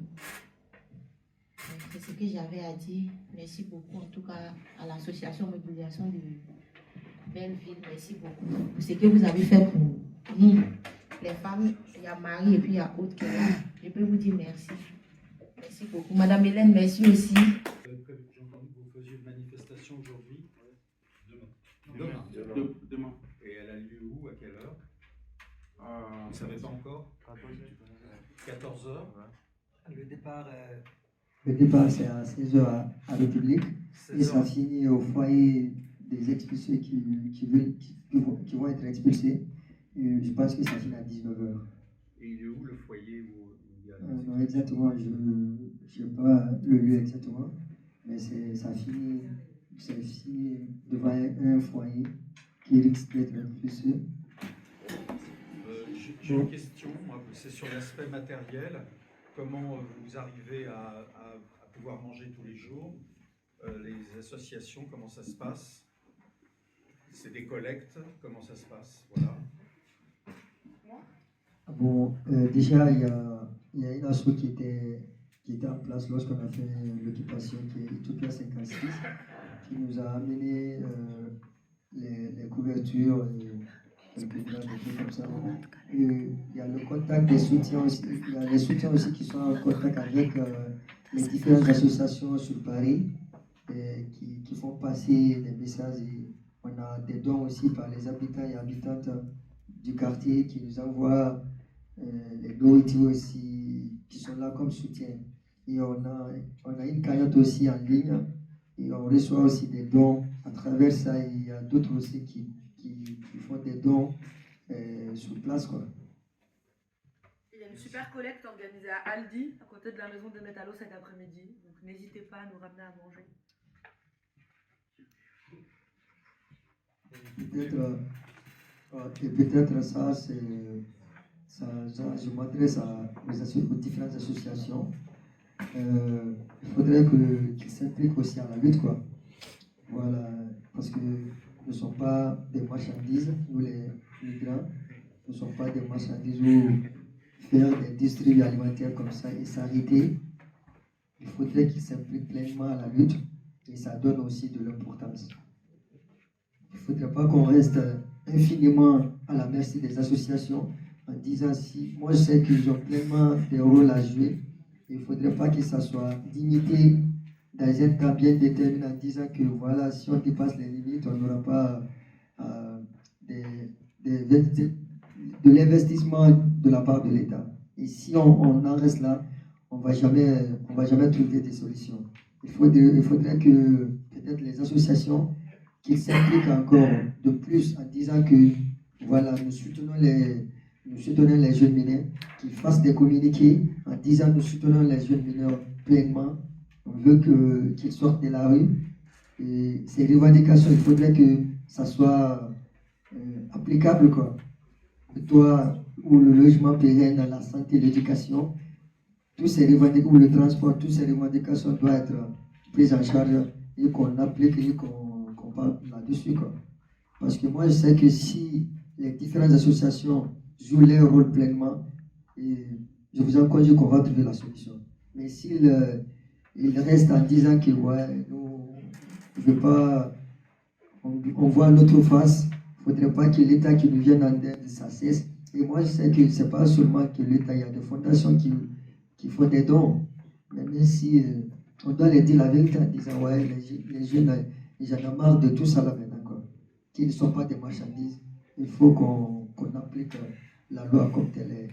C'est ce que j'avais à dire. Merci beaucoup, en tout cas, à l'association Mobilisation de Belleville. Merci beaucoup pour ce que vous avez fait pour nous, les femmes. Il y a Marie et puis il y a Aude qui est là. Je peux vous dire merci. Merci beaucoup. Madame Hélène, merci aussi. J'ai entendu que vous faisiez une manifestation aujourd'hui. Demain. Et elle a lieu où? À quelle heure? Vous ne savez pas encore? 14h. Le départ, c'est à 16h à République. Et ça finit au foyer des expulsés qui vont être expulsés. Et je pense que ça finit à 19h. Et il est où le foyer où il y a Non, exactement, je n'ai pas le lieu exactement. Mais ça finit devant un foyer qui risque d'être expulsé. J'ai une question, moi, c'est sur l'aspect matériel. Comment vous arrivez à pouvoir manger tous les jours? Les associations, comment ça se passe? C'est des collectes, comment ça se passe? Voilà. Bon, déjà, il y a une asso qui était en place lorsqu'on a fait l'occupation, qui est Utopia 56, qui nous a amené les couvertures et quelques draps, des trucs comme ça. Et il y a le contact des soutiens aussi. Il y a les soutiens aussi qui sont en contact avec les différentes associations sur Paris qui font passer des messages. Et on a des dons aussi par les habitants et habitantes du quartier qui nous envoient les nourritures aussi qui sont là comme soutien. Et on a une cagnotte aussi en ligne et on reçoit aussi des dons à travers ça. Il y a d'autres aussi qui font des dons sur place, quoi. Il y a une super collecte organisée à Aldi, à côté de la maison de Métallo cet après-midi. Donc n'hésitez pas à nous ramener à manger. Peut-être ça, je m'adresse aux différentes associations. Il faudrait qu'ils s'impliquent aussi à la lutte, quoi. Voilà, parce que nous ne sommes pas des marchandises, nous les migrants, nous ne sommes pas des marchandises où faire des distributs alimentaires comme ça et s'arrêter. Il faudrait qu'ils s'impliquent pleinement à la lutte et ça donne aussi de l'importance. Il ne faudrait pas qu'on reste infiniment à la merci des associations en disant si, moi je sais qu'ils ont pleinement des rôles à jouer. Il ne faudrait pas que ça soit limité dans un temps bien déterminé en disant que voilà, si on dépasse les limites, on n'aura pas de l'investissement de la part de l'État. Et si on en reste là, on ne va jamais trouver des solutions. Il faudrait que peut-être les associations qu'ils s'impliquent encore de plus en disant que voilà, nous soutenons les jeunes mineurs, qu'ils fassent des communiqués en disant nous soutenons les jeunes mineurs pleinement. On veut qu'ils sortent de la rue. Et ces revendications, il faudrait que ça soit applicable, quoi. Toi, ou le logement pérenne, la santé, l'éducation, tous ces revendications, ou le transport, toutes ces revendications doivent être prises en charge et qu'on applique et qu'on parle là-dessus, quoi. Parce que moi, je sais que si les différentes associations jouent leur rôle pleinement, et je vous encourage qu'on va trouver la solution. Mais s'ils restent en disant que ouais, nous, je veux pas, on voit l'autre face, il ne faudrait pas que l'État qui nous vienne en aide, ça cesse. Et moi, je sais que ce n'est pas seulement que l'État, il y a des fondations qui font des dons. Même si on doit les dire la vérité en disant ouais, les jeunes, ils en ont marre de tout ça là maintenant, quoi. Qu'ils ne sont pas des marchandises. Il faut qu'on applique la loi comme telle est.